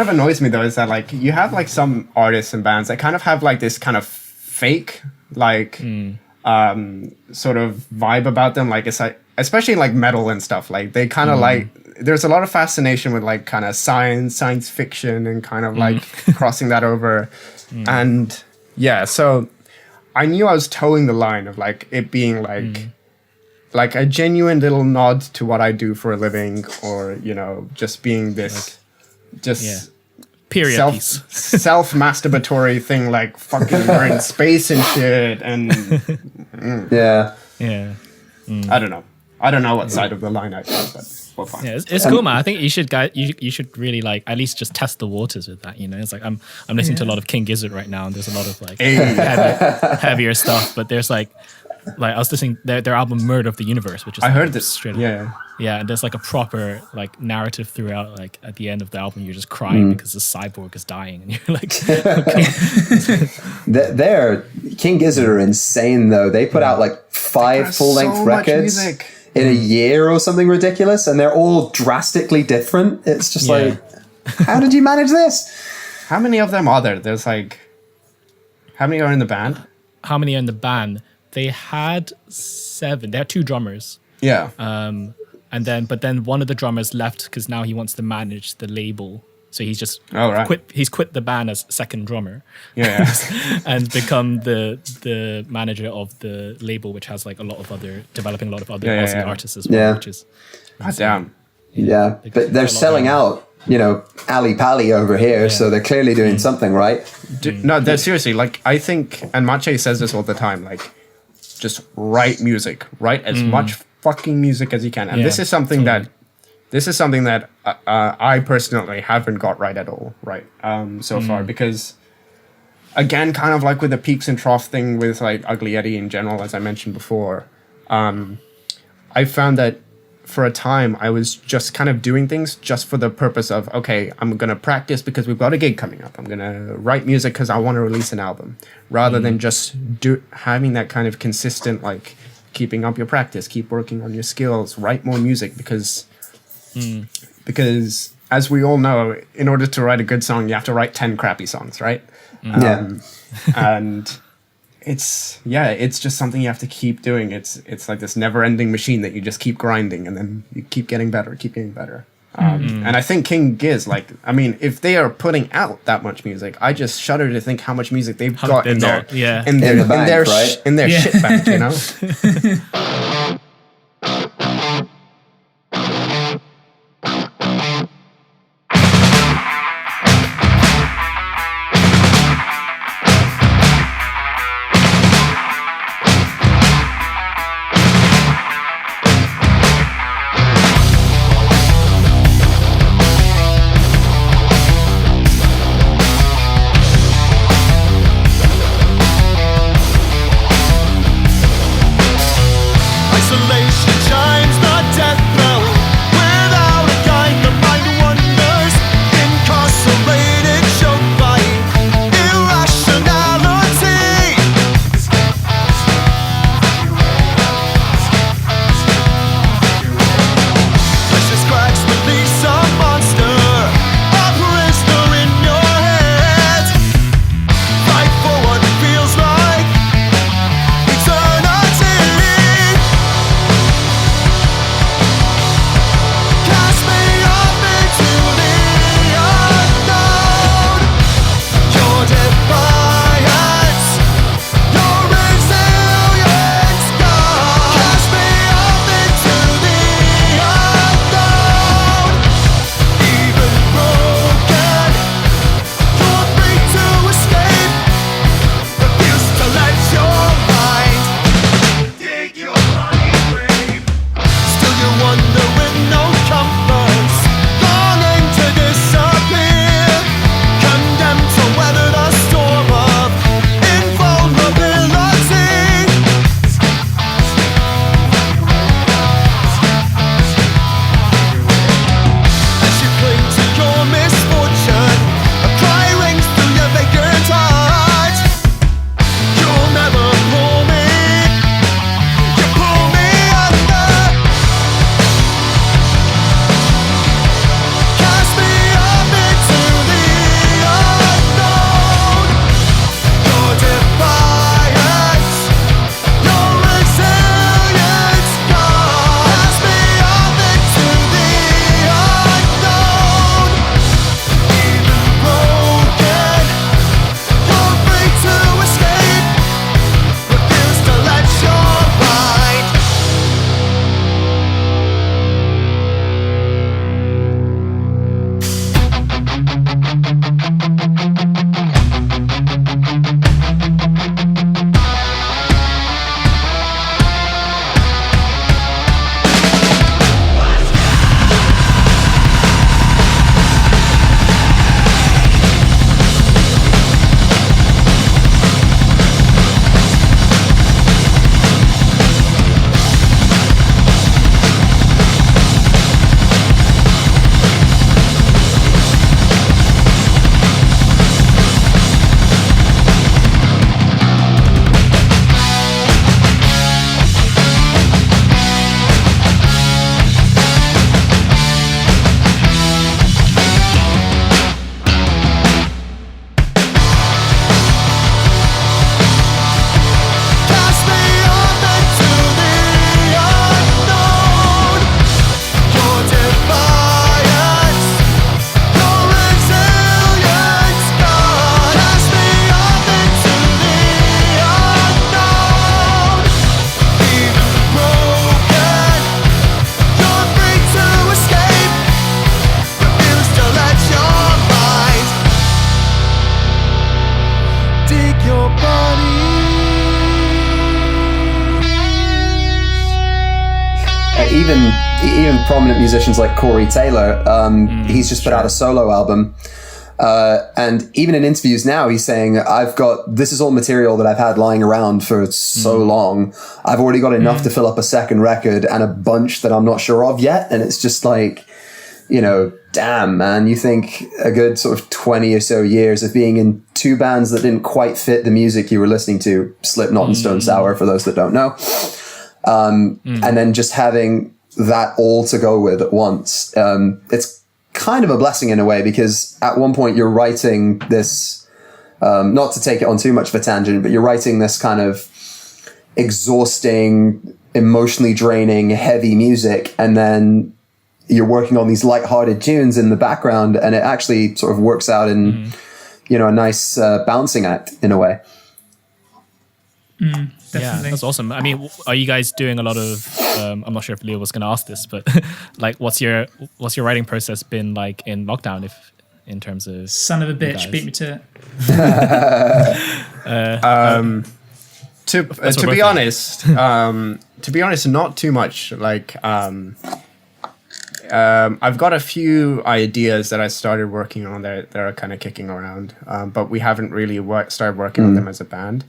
of annoys me though is that like you have like some artists and bands that kind of have like this kind of fake like sort of vibe about them. Like it's like, especially like metal and stuff, like they kind of like, there's a lot of fascination with like kind of science fiction and kind of like crossing that over. And yeah, so I knew I was towing the line of like it being like a genuine little nod to what I do for a living, or, you know, just being this period piece. self-masturbatory thing, like fucking we're in space and shit, and I don't know what side of the line I am, but we're fine. Yeah, it's cool, man. I think you should really like at least just test the waters with that. You know, it's like I'm listening to a lot of King Gizzard right now, and there's a lot of like heavier stuff, but there's like I was listening their album Murder of the Universe, which is I like, heard this straight yeah, and there's like a proper like narrative throughout. Like at the end of the album, you're just crying because the cyborg is dying, and you're like, Their King Gizzard are insane though. They put out like 5 full-length records in a year or something ridiculous, and they're all drastically different. It's just like, how did you manage this? How many of them are there? There's like, how many are in the band? How many are in the band? They had 7. They had 2 drummers. Yeah. But then one of the drummers left because now he wants to manage the label. So he's just quit the band as second drummer. Yeah. And become the manager of the label, which has like developing a lot of other Aussie artists as well. Yeah. Which is God damn. Yeah. But they're selling out, you know, Ali Pali over here, so they're clearly doing something right. No, they're seriously, like, I think, and Maciej says this all the time, like, just write music, write as much fucking music as you can. And this is something that I personally haven't got right at all, right, so far, because again, kind of like with the peaks and trough thing with like Ugly Yeti in general, as I mentioned before, I found that for a time I was just kind of doing things just for the purpose of, okay, I'm going to practice because we've got a gig coming up. I'm going to write music because I want to release an album, rather than just having that kind of consistent, like, keeping up your practice, keep working on your skills, write more music, because as we all know, in order to write a good song, you have to write 10 crappy songs, right? And it's just something you have to keep doing. It's like this never-ending machine that you just keep grinding, and then you keep getting better. And I think King Giz, like, I mean, if they are putting out that much music, I just shudder to think how much music they've got in their shit bank, you know? even prominent musicians like Corey Taylor, he's just put out a solo album. And even in interviews now, he's saying, this is all material that I've had lying around for so long. I've already got enough to fill up a second record and a bunch that I'm not sure of yet. And it's just like, damn, man, you think a good sort of 20 or so years of being in two bands that didn't quite fit the music you were listening to, Slipknot and Stone Sour, for those that don't know. And then just having that all to go with at once. It's kind of a blessing in a way, because at one point you're writing this, not to take it on too much of a tangent, but you're writing this kind of exhausting, emotionally draining, heavy music, and then you're working on these light-hearted tunes in the background, and it actually sort of works out in, a nice balancing act in a way. Yeah, that's awesome. I mean, are you guys doing a lot of? I'm not sure if Leo was going to ask this, but like, what's your writing process been like in lockdown? If in terms of son of a bitch, beat me to it. To be honest, not too much. Like, I've got a few ideas that I started working on that are kind of kicking around, but we haven't really started working on them as a band.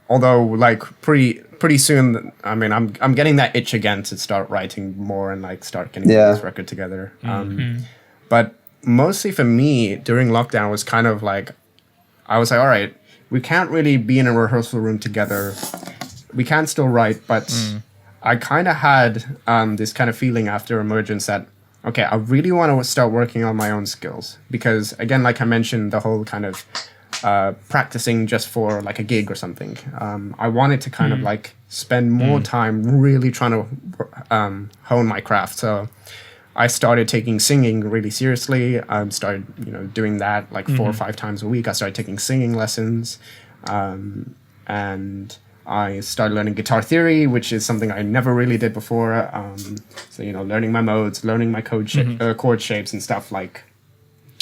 Although, like, pretty soon, I mean, I'm getting that itch again to start writing more and like start getting this record together. But mostly for me during lockdown was kind of like, I was like, all right, we can't really be in a rehearsal room together. We can still write, but I kind of had this kind of feeling after Emergence that, okay, I really want to start working on my own skills, because again, like I mentioned, the whole kind of practicing just for like a gig or something. I wanted to kind of like spend more time really trying to hone my craft. So I started taking singing really seriously. I started, doing that like 4 or 5 times a week. I started taking singing lessons, and I started learning guitar theory, which is something I never really did before. So learning my modes, learning my chord shapes and stuff, like,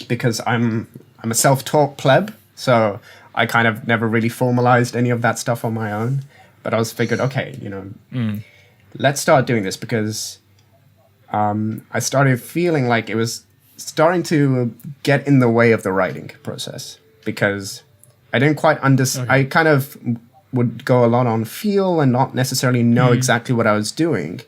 because I'm a self-taught pleb. So I kind of never really formalized any of that stuff on my own. But I was figured, okay, let's start doing this, because I started feeling like it was starting to get in the way of the writing process, because I didn't quite understand. I kind of would go a lot on feel and not necessarily know exactly what I was doing.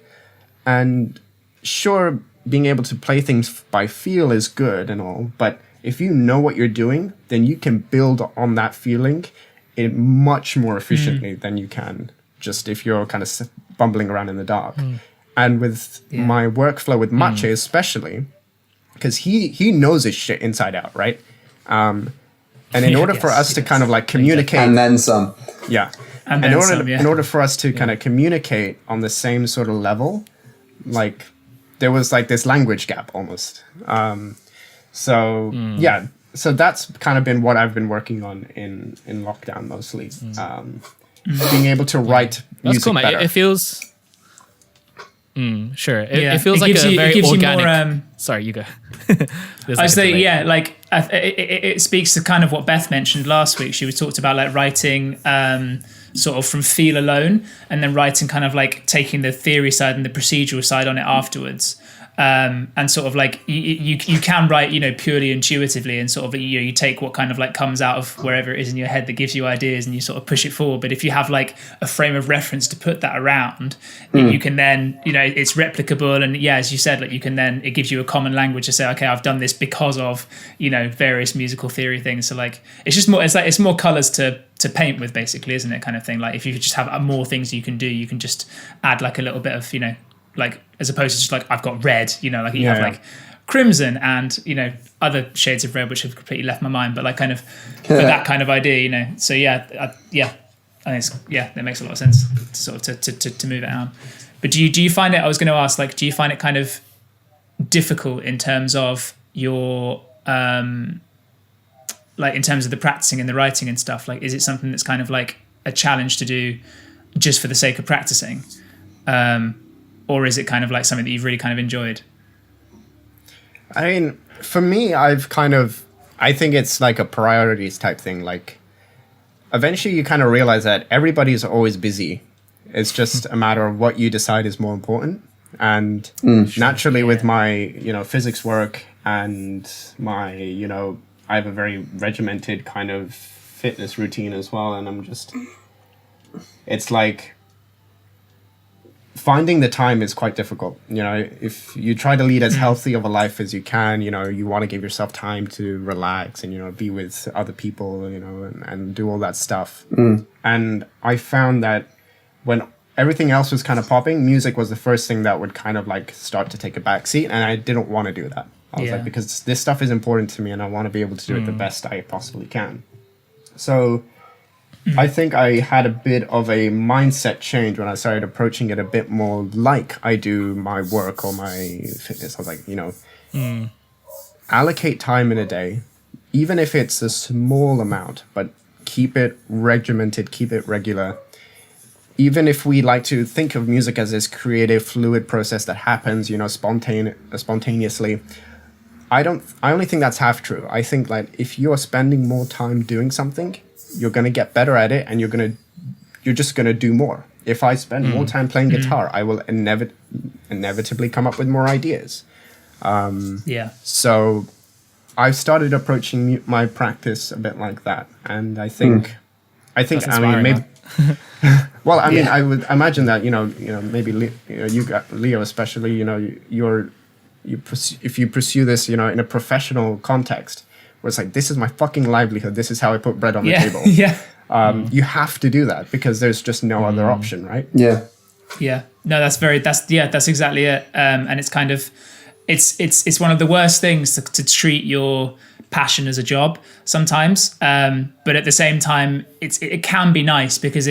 And sure, being able to play things by feel is good and all, but if you know what you're doing, then you can build on that feeling much more efficiently than you can just if you're kind of bumbling around in the dark. And with my workflow with Maciej especially, because he knows his shit inside out, right? And in order for us to kind of like communicate... And then some. Yeah. And then in order for us to kind of communicate on the same sort of level, like, there was like this language gap almost. So that's kind of been what I've been working on in lockdown mostly. Being able to write music cool, better. It feels sure. It feels like a very organic. Sorry, you go. I say, like it speaks to kind of what Beth mentioned last week. She talked about like writing sort of from feel alone, and then writing kind of like taking the theory side and the procedural side on it afterwards. And sort of like you can write, purely intuitively, and sort of you take what kind of like comes out of wherever it is in your head that gives you ideas, and you sort of push it forward. But if you have like a frame of reference to put that around, you can then, it's replicable, and as you said, like it gives you a common language to say, okay, I've done this because of various musical theory things. So like it's more colors to paint with, basically, isn't it, kind of thing? Like if you just have more things you can do, you can just add like a little bit of like, as opposed to just like, I've got red, like you have like crimson and, other shades of red, which have completely left my mind, but like kind of for that kind of idea, so I think that makes a lot of sense to sort of to move it on. But do you find it, I was going to ask, like, do you find it kind of difficult in terms of your, like in terms of the practicing and the writing and stuff? Like, is it something that's kind of like a challenge to do just for the sake of practicing? Or is it kind of like something that you've really kind of enjoyed? I mean, for me, I think it's like a priorities type thing. Like, eventually you kind of realize that everybody's always busy. It's just a matter of what you decide is more important. And naturally with my, physics work and my, I have a very regimented kind of fitness routine as well. And it's like finding the time is quite difficult. If you try to lead as healthy of a life as you can, you want to give yourself time to relax and, be with other people, and do all that stuff. And I found that when everything else was kind of popping, music was the first thing that would kind of like start to take a backseat, and I didn't want to do that. I was like, because this stuff is important to me and I want to be able to do it the best I possibly can. So I think I had a bit of a mindset change when I started approaching it a bit more like I do my work or my fitness. I was like, allocate time in a day, even if it's a small amount, but keep it regimented, keep it regular. Even if we like to think of music as this creative, fluid process that happens, spontaneously, I only think that's half true. I think that if you're spending more time doing something, you're going to get better at it, and you're just going to do more. If I spend more time playing guitar, I will inevitably come up with more ideas. So I've started approaching my practice a bit like that, and I think maybe. Well, I mean, I would imagine that maybe you got Leo especially. If you pursue this, in a professional context, where it's like, this is my fucking livelihood. This is how I put bread on the table. You have to do that because there's just no other option, right? Yeah. No, that's exactly it. And it's kind of, it's one of the worst things to treat your passion as a job sometimes. But at the same time, it can be nice because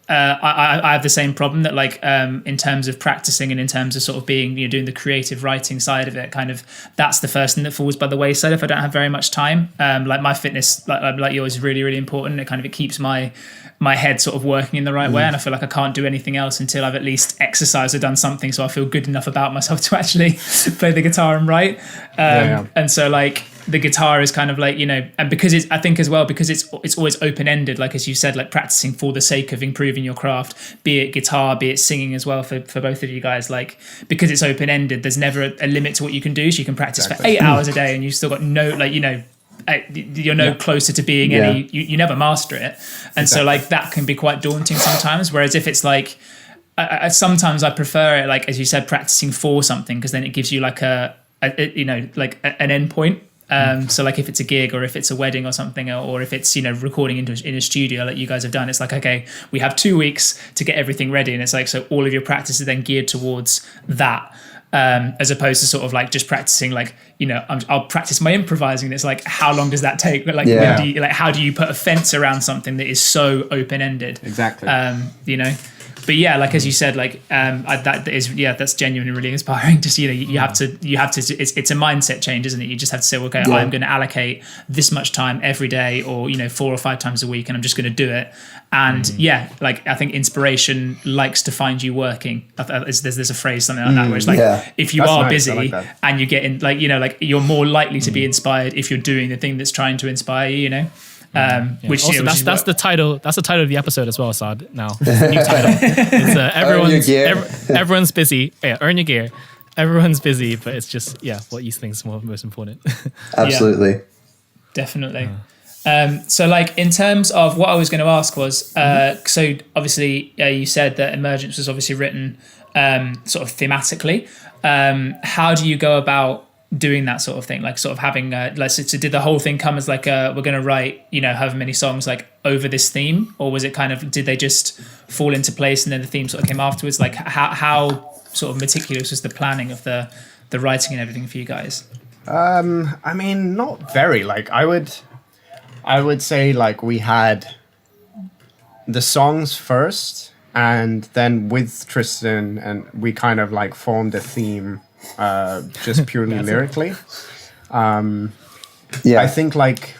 I have the same problem that like in terms of practicing and in terms of sort of being doing the creative writing side of it, kind of that's the first thing that falls by the wayside if I don't have very much time. Like my fitness, like yours, is really, really important. It keeps my head sort of working in the right way, and I feel like I can't do anything else until I've at least exercised or done something, so I feel good enough about myself to actually play the guitar and write. And so like the guitar is kind of like, and because I think as well, because it's always open-ended, like as you said, like practicing for the sake of improving your craft, be it guitar, be it singing as well for both of you guys, like because it's open-ended, there's never a limit to what you can do. So you can practice for 8 hours a day and you've still got no, like, you're no closer to being any, you never master it. And so like that can be quite daunting sometimes. Whereas if it's like, sometimes I prefer it, like, as you said, practicing for something, because then it gives you like an end point. So like if it's a gig or if it's a wedding or something, or if it's, recording in a studio like you guys have done, it's like, okay, we have 2 weeks to get everything ready. And it's like, so all of your practice is then geared towards that. As opposed to sort of like just practicing, like, I'll practice my improvising. It's like, how long does that take? Like, how do you put a fence around something that is so open-ended? Exactly. But yeah, like as you said, like that's genuinely really inspiring. Just you have to. It's a mindset change, isn't it? You just have to say, okay, I'm going to allocate this much time every day, or 4 or 5 times a week, and I'm just going to do it. And like I think inspiration likes to find you working. There's a phrase, something like that, where it's like if you are busy and you get in, like like you're more likely to be inspired if you're doing the thing that's trying to inspire you. Which also, that's the title. That's the title of the episode as well, Saad. Now, the new title. It's everyone's busy. Yeah, earn your gear. Everyone's busy, but it's just what you think is most important. Absolutely, definitely. So, like in terms of what I was going to ask was, so obviously you said that Emergence was obviously written sort of thematically. How do you go about doing that sort of thing, like sort of having so did the whole thing come as like we're going to write however many songs like over this theme, or was it kind of, did they just fall into place and then the theme sort of came afterwards? Like how sort of meticulous was the planning of the writing and everything for you guys? I mean, not very. Like I would say like we had the songs first, and then with Tristan, and we kind of like formed a theme just purely lyrically. I think like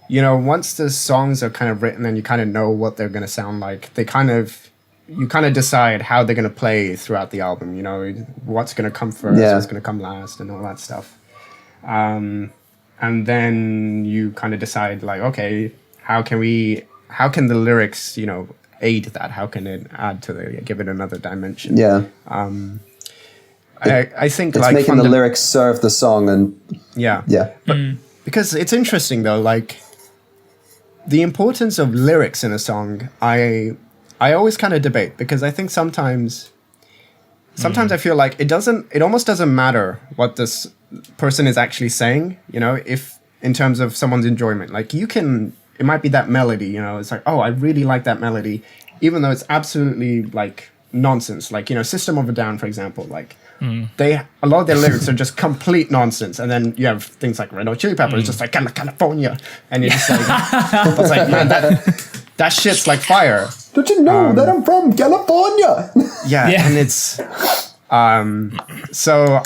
once the songs are kind of written and you kind of know what they're going to sound like, you kind of decide how they're going to play throughout the album, what's going to come first, what's going to come last, and all that stuff. And then you kind of decide like, okay, how can the lyrics aid that? How can it add to give it another dimension? Yeah. I think it's like making the lyrics serve the song, and yeah. But Because it's interesting though, like the importance of lyrics in a song, I always kind of debate, because I think sometimes I feel like it almost doesn't matter what this person is actually saying, you know, if in terms of someone's enjoyment. Like it might be that melody, you know, it's like, oh, I really like that melody, even though it's absolutely like nonsense. Like, you know, System of a Down, for example, like a lot of their lyrics are just complete nonsense. And then you have things like Red Hot Chili Peppers, just like California. And you're just like, it's like, man, that shit's like fire. Don't you know that I'm from California? Yeah. And it's, so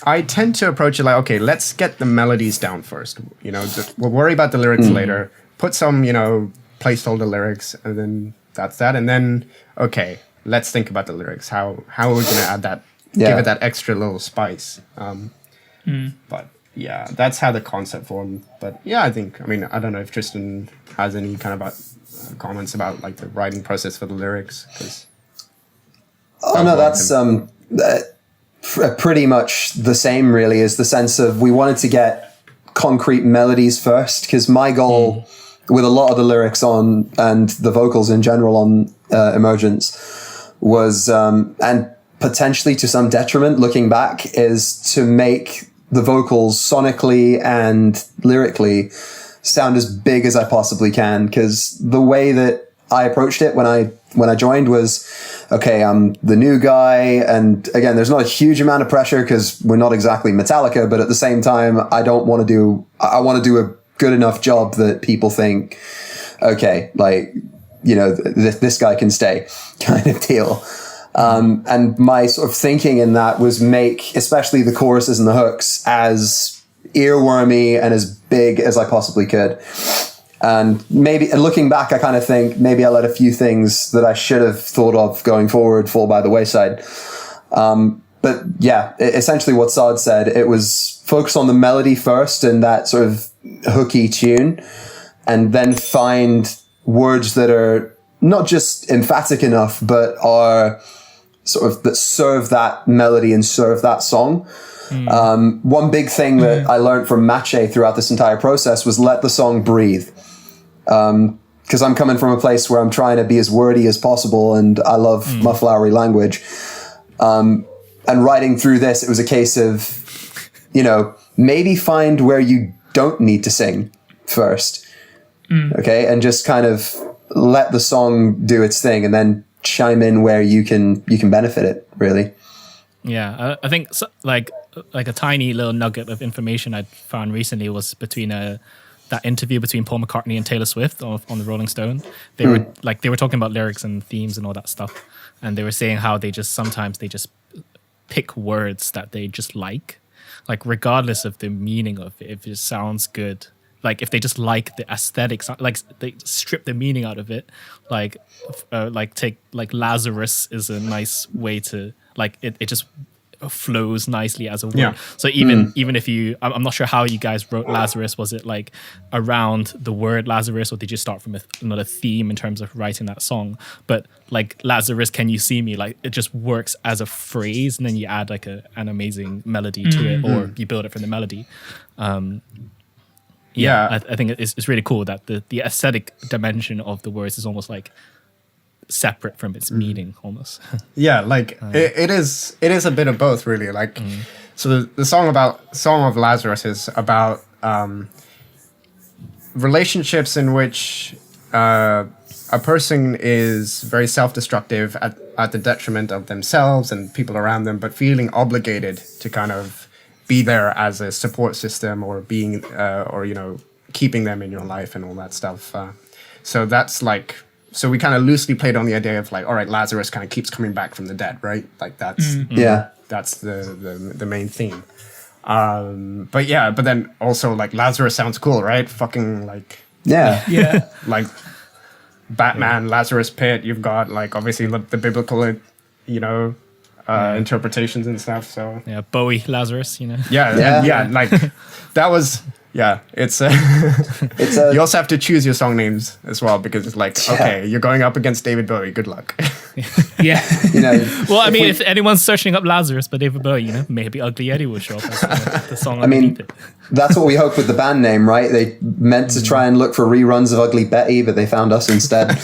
I tend to approach it like, okay, let's get the melodies down first. You know, we'll worry about the lyrics later. Put some, you know, placeholder lyrics, and then that's that. And then, okay, let's think about the lyrics. How are we going to add that, give it that extra little spice? But yeah, that's how the concept formed. But yeah, I don't know if Tristan has any kind of comments about like the writing process for the lyrics. That's pretty much the same, really, is the sense of we wanted to get concrete melodies first, because my goal with a lot of the lyrics on and the vocals in general on Emergence was, and potentially to some detriment looking back, is to make the vocals sonically and lyrically sound as big as I possibly can, because the way that I approached it when I joined was, okay, I'm the new guy, and again, there's not a huge amount of pressure because we're not exactly Metallica, but at the same time, I want to do a good enough job that people think, okay, like, you know, this guy can stay, kind of deal. And my sort of thinking in that was make, especially the choruses and the hooks, as earwormy and as big as I possibly could. And looking back, I kind of think maybe I let a few things that I should have thought of going forward fall by the wayside. But yeah, essentially what Saad said, it was focus on the melody first and that sort of hooky tune, and then find words that are not just emphatic enough, but are sort of that serve that melody and serve that song. One big thing that I learned from Maciej throughout this entire process was let the song breathe. Because I'm coming from a place where I'm trying to be as wordy as possible, and I love mufflowery language. And writing through this, it was a case of, you know, maybe find where you don't need to sing first. Okay, and just kind of let the song do its thing, and then chime in where you can benefit it, really. Yeah, I think like a tiny little nugget of information I found recently was between that interview between Paul McCartney and Taylor Swift on the Rolling Stone. They were talking about lyrics and themes and all that stuff, and they were saying how sometimes they just pick words that they just like regardless of the meaning of it, if it sounds good. Like if they just like the aesthetics, like they strip the meaning out of it. Like take like Lazarus is a nice way to like it just flows nicely as a word. Yeah. So even if I'm not sure how you guys wrote Lazarus. Was it like around the word Lazarus, or did you start from another theme in terms of writing that song? But like Lazarus, can you see me? Like it just works as a phrase, and then you add like an amazing melody to it, or you build it from the melody. I think it's really cool that the aesthetic dimension of the words is almost like separate from its meaning almost. Yeah, like it is a bit of both, really. Like so the Song of Lazarus is about relationships in which a person is very self-destructive at the detriment of themselves and people around them, but feeling obligated to kind of be there as a support system, or being or you know, keeping them in your life and all that stuff. So that's like, so we kind of loosely played on the idea of like, all right, Lazarus kind of keeps coming back from the dead, right? Like that's that's the main theme. But then also like Lazarus sounds cool, right? Fucking like like Batman, Lazarus Pit. You've got like obviously the biblical, you know, interpretations and stuff. So Bowie, Lazarus, you know. Yeah. Like that was Yeah, it's you also have to choose your song names as well, because it's like, okay, you're going up against David Bowie. Good luck. Yeah. Well, I mean, if anyone's searching up Lazarus by David Bowie, maybe Ugly Yeti will show up as the song underneath it. That's what we hope with the band name, right? They meant to try and look for reruns of Ugly Betty, but they found us instead.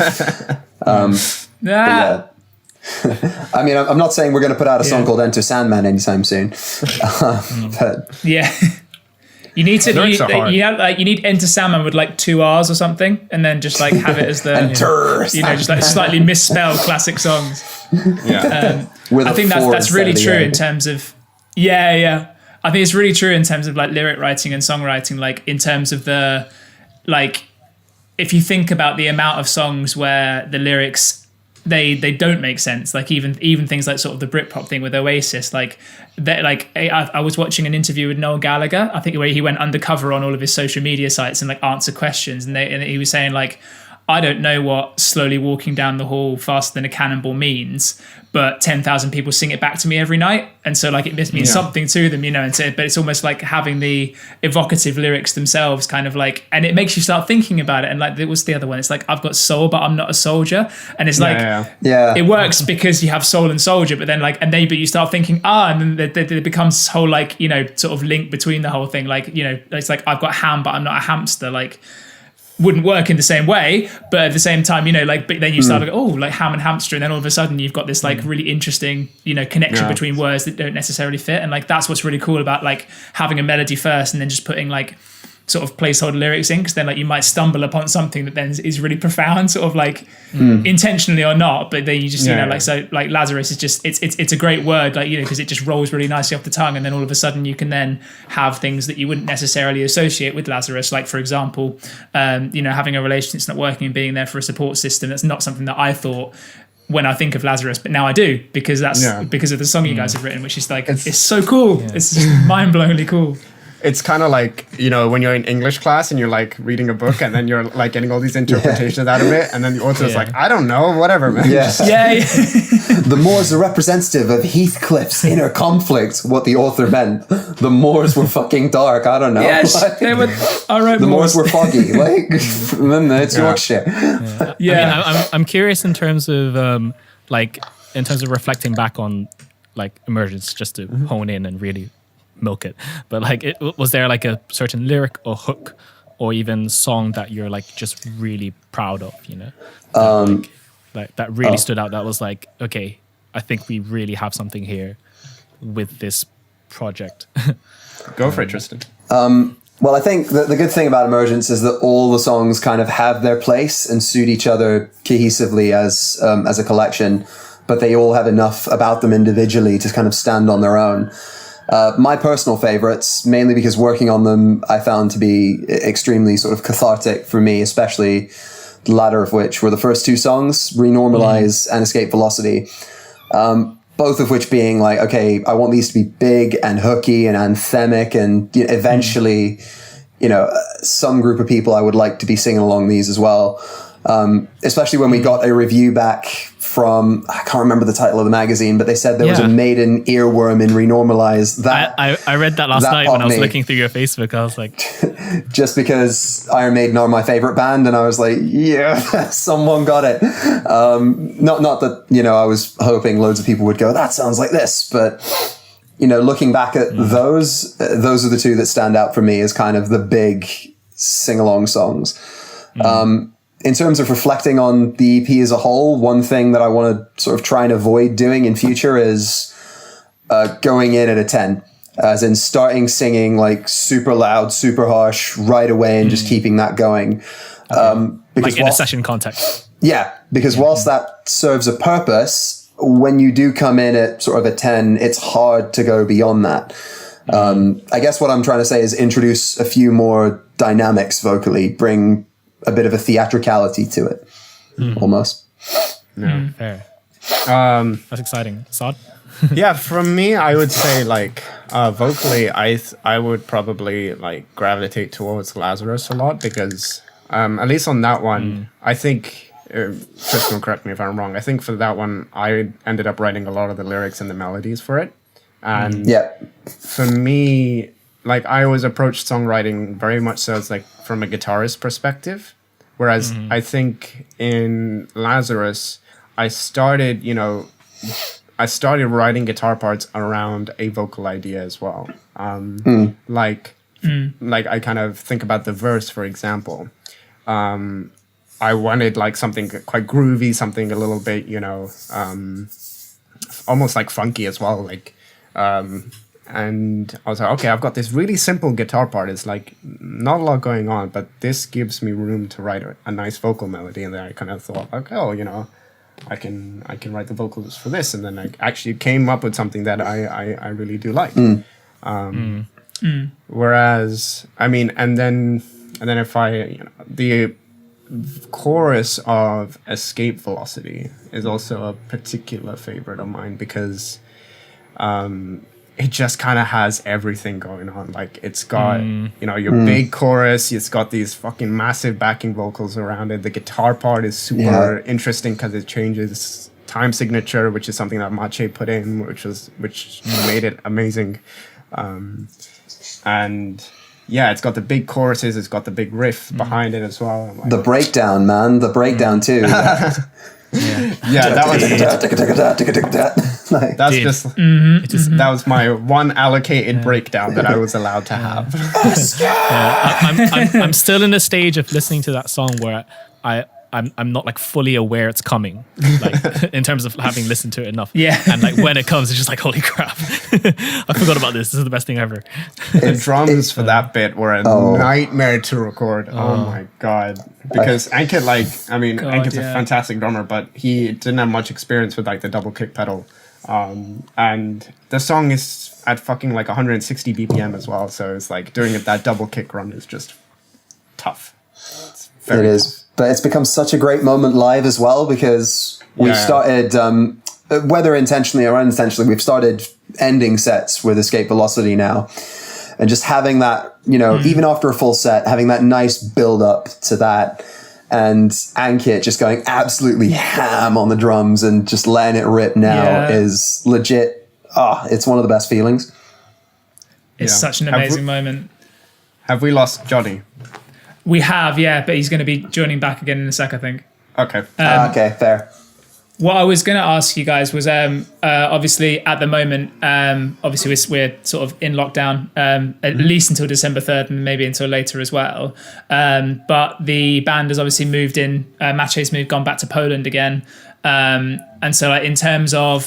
Yeah. I mean, I'm not saying we're going to put out a song called Enter Sandman anytime soon. But yeah. You need to you need Enter Sandman with like 2 R's or something, and then just like have it as the Enter just like slightly misspelled classic songs. Yeah. I think that's really true in terms of I think it's really true in terms of like lyric writing and songwriting, like in terms of the like if you think about the amount of songs where the lyrics they don't make sense, like even things like sort of the Britpop thing with Oasis, like that, like I was watching an interview with Noel Gallagher, I think, where he went undercover on all of his social media sites and like answer questions, and he was saying like, I don't know what slowly walking down the hall faster than a cannonball means, but 10,000 people sing it back to me every night. And so like it must mean something to them, and so, but it's almost like having the evocative lyrics themselves kind of like, and it makes you start thinking about it. And like, what's the other one? It's like, I've got soul, but I'm not a soldier. And it's like, it works because you have soul and soldier, but then like, but you start thinking, and then there becomes this whole like, sort of link between the whole thing. Like, it's like, I've got ham, but I'm not a hamster. Like, wouldn't work in the same way, but at the same time, but then you start like, like ham and hamster, and then all of a sudden you've got this like really interesting, connection between words that don't necessarily fit, and like that's what's really cool about like having a melody first and then just putting like sort of placeholder lyrics in, because then like you might stumble upon something that then is really profound, sort of like intentionally or not, but then you just so like Lazarus is just it's a great word, like because it just rolls really nicely off the tongue, and then all of a sudden you can then have things that you wouldn't necessarily associate with Lazarus, like for example having a relationship that's not working and being there for a support system. That's not something that I thought when I think of Lazarus, but now I do, because that's because of the song you guys have written, which is like it's so cool. It's just mind-blowingly cool. It's kind of like, when you're in English class and you're like reading a book and then you're like getting all these interpretations out of it, and then the author's like, I don't know, whatever, man. The Moors are representative of Heathcliff's inner conflict. What the author meant. The Moors were fucking dark. I don't know. Yes, they were. All right, the Moors were foggy. Like, it's Yorkshire. I mean, I'm curious in terms of reflecting back on like Emergence, just to hone in and really milk it, but like was there like a certain lyric or hook or even song that you're like just really proud of, that really stood out, that was like, okay, I think we really have something here with this project? Go for it, Tristan. Well, I think the good thing about Emergence is that all the songs kind of have their place and suit each other cohesively as a collection, but they all have enough about them individually to kind of stand on their own. My personal favorites, mainly because working on them, I found to be extremely sort of cathartic for me, especially the latter of which were the first 2 songs, Renormalize and Escape Velocity. Both of which being like, okay, I want these to be big and hooky and anthemic, and eventually, some group of people I would like to be singing along these as well. Especially when we got a review back from, I can't remember the title of the magazine, but they said there was a maiden earworm in Renormalize. That I read that last night when I was looking through your Facebook. I was like, just because Iron Maiden are my favorite band, and I was like, yeah, someone got it. Not that I was hoping loads of people would go, that sounds like this, but looking back at those are the 2 that stand out for me as kind of the big sing-along songs. In terms of reflecting on the EP as a whole, one thing that I want to sort of try and avoid doing in future is going in at a 10, as in starting singing like super loud, super harsh right away and just keeping that going. Because like in a session context. Yeah, because whilst that serves a purpose, when you do come in at sort of a 10, it's hard to go beyond that. I guess what I'm trying to say is introduce a few more dynamics vocally, bring a bit of a theatricality to it, almost. Fair. That's exciting. Saad? Yeah, from me, I would say like vocally, I would probably like gravitate towards Lazarus a lot, because at least on that one, I think, Tristan, correct me if I'm wrong, I think for that one, I ended up writing a lot of the lyrics and the melodies for it. And for me, like I always approach songwriting very much so as like from a guitarist perspective, whereas I think in Lazarus I started writing guitar parts around a vocal idea as well. Like I kind of think about the verse, for example. I wanted like something quite groovy, something a little bit, almost like funky as well. Like, and I was like, okay, I've got this really simple guitar part. It's like not a lot going on, but this gives me room to write a nice vocal melody. And then I kind of thought, okay, I can write the vocals for this. And then I actually came up with something that I really do like. Whereas, I mean, and then if the chorus of Escape Velocity is also a particular favorite of mine because it just kind of has everything going on. Like it's got your big chorus, it's got these fucking massive backing vocals around it. The guitar part is super interesting because it changes time signature, which is something that Maciej put in, which made it amazing. And yeah, it's got the big choruses, it's got the big riff behind it as well. Like, the breakdown, man. The breakdown too. that was that was my one allocated breakdown that I was allowed to have. I'm still in the stage of listening to that song where I'm not like fully aware it's coming, like in terms of having listened to it enough. Yeah. And like when it comes, it's just like, holy crap. I forgot about this. This is the best thing ever. The drums for that bit were a nightmare to record. Oh my God. Because Ankit, Ankit's a fantastic drummer, but he didn't have much experience with like the double kick pedal. And the song is at fucking like 160 BPM as well. So it's like doing that double kick run is just tough. It is. But it's become such a great moment live as well because we've started, whether intentionally or unintentionally, we've started ending sets with Escape Velocity now. And just having that, even after a full set, having that nice build up to that. And Ankit just going absolutely ham on the drums and just letting it rip now is legit. It's one of the best feelings. It's such an amazing moment. Have we lost Johnny? We have, but he's going to be joining back again in a sec, I think. Okay. Okay, fair. What I was going to ask you guys was, obviously at the moment, obviously we're sort of in lockdown, at least until December 3rd and maybe until later as well. But the band has obviously moved in, Maciej's gone back to Poland again. And so like in terms of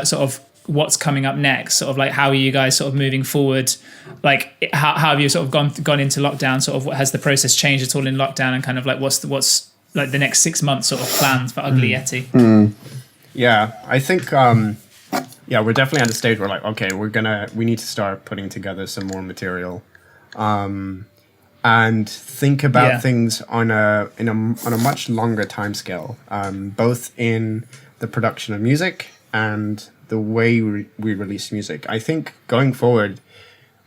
sort of what's coming up next, sort of like how are you guys sort of moving forward? Like how have you sort of gone into lockdown? Sort of what has the process changed at all in lockdown, and kind of like what's like the next 6 months sort of plans for Ugly Yeti? Yeah, I think we're definitely at a stage where like, okay, we need to start putting together some more material, and think about things on a much longer timescale, both in the production of music and the way we release music. I think going forward,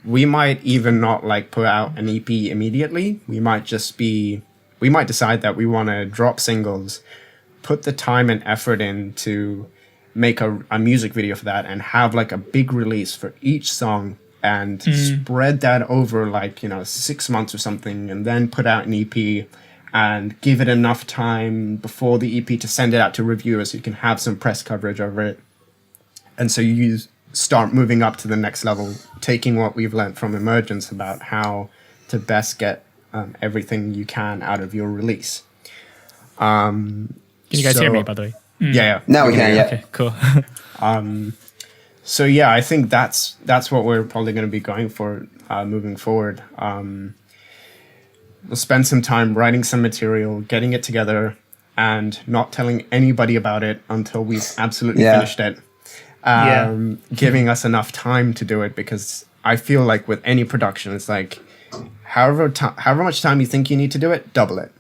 we might even not like put out an EP immediately. We might decide that we want to drop singles, put the time and effort in to make a music video for that, and have like a big release for each song, and spread that over like 6 months or something, and then put out an EP and give it enough time before the EP to send it out to reviewers so you can have some press coverage over it. And so you start moving up to the next level, taking what we've learned from Emergence about how to best get everything you can out of your release. Can you guys hear me, by the way? Yeah. Now we can, Okay, cool. So yeah, I think that's what we're probably going to be going for moving forward. We'll spend some time writing some material, getting it together, and not telling anybody about it until we've absolutely finished it. Giving us enough time to do it, because I feel like with any production, it's like however much time you think you need to do it, double it.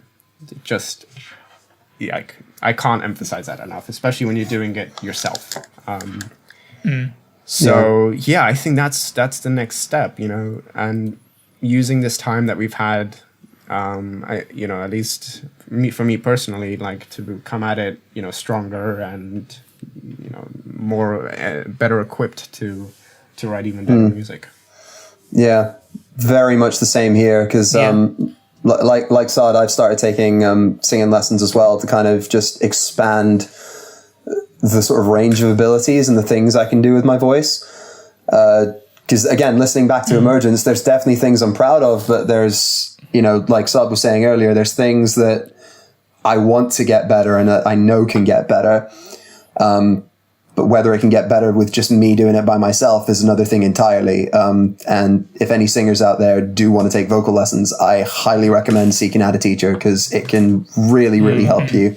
Just I can't emphasize that enough, especially when you're doing it yourself. So I think that's the next step, and using this time that we've had, at least for me personally, like to come at it, stronger and more better equipped to write even better music. Yeah, very much the same here, because like Saad, I've started taking singing lessons as well to kind of just expand the sort of range of abilities and the things I can do with my voice. Because again, listening back to Emergence, there's definitely things I'm proud of, but there's, like Saad was saying earlier, there's things that I want to get better and that I know can get better. But whether it can get better with just me doing it by myself is another thing entirely. And if any singers out there do want to take vocal lessons, I highly recommend seeking out a teacher, because it can really, really help you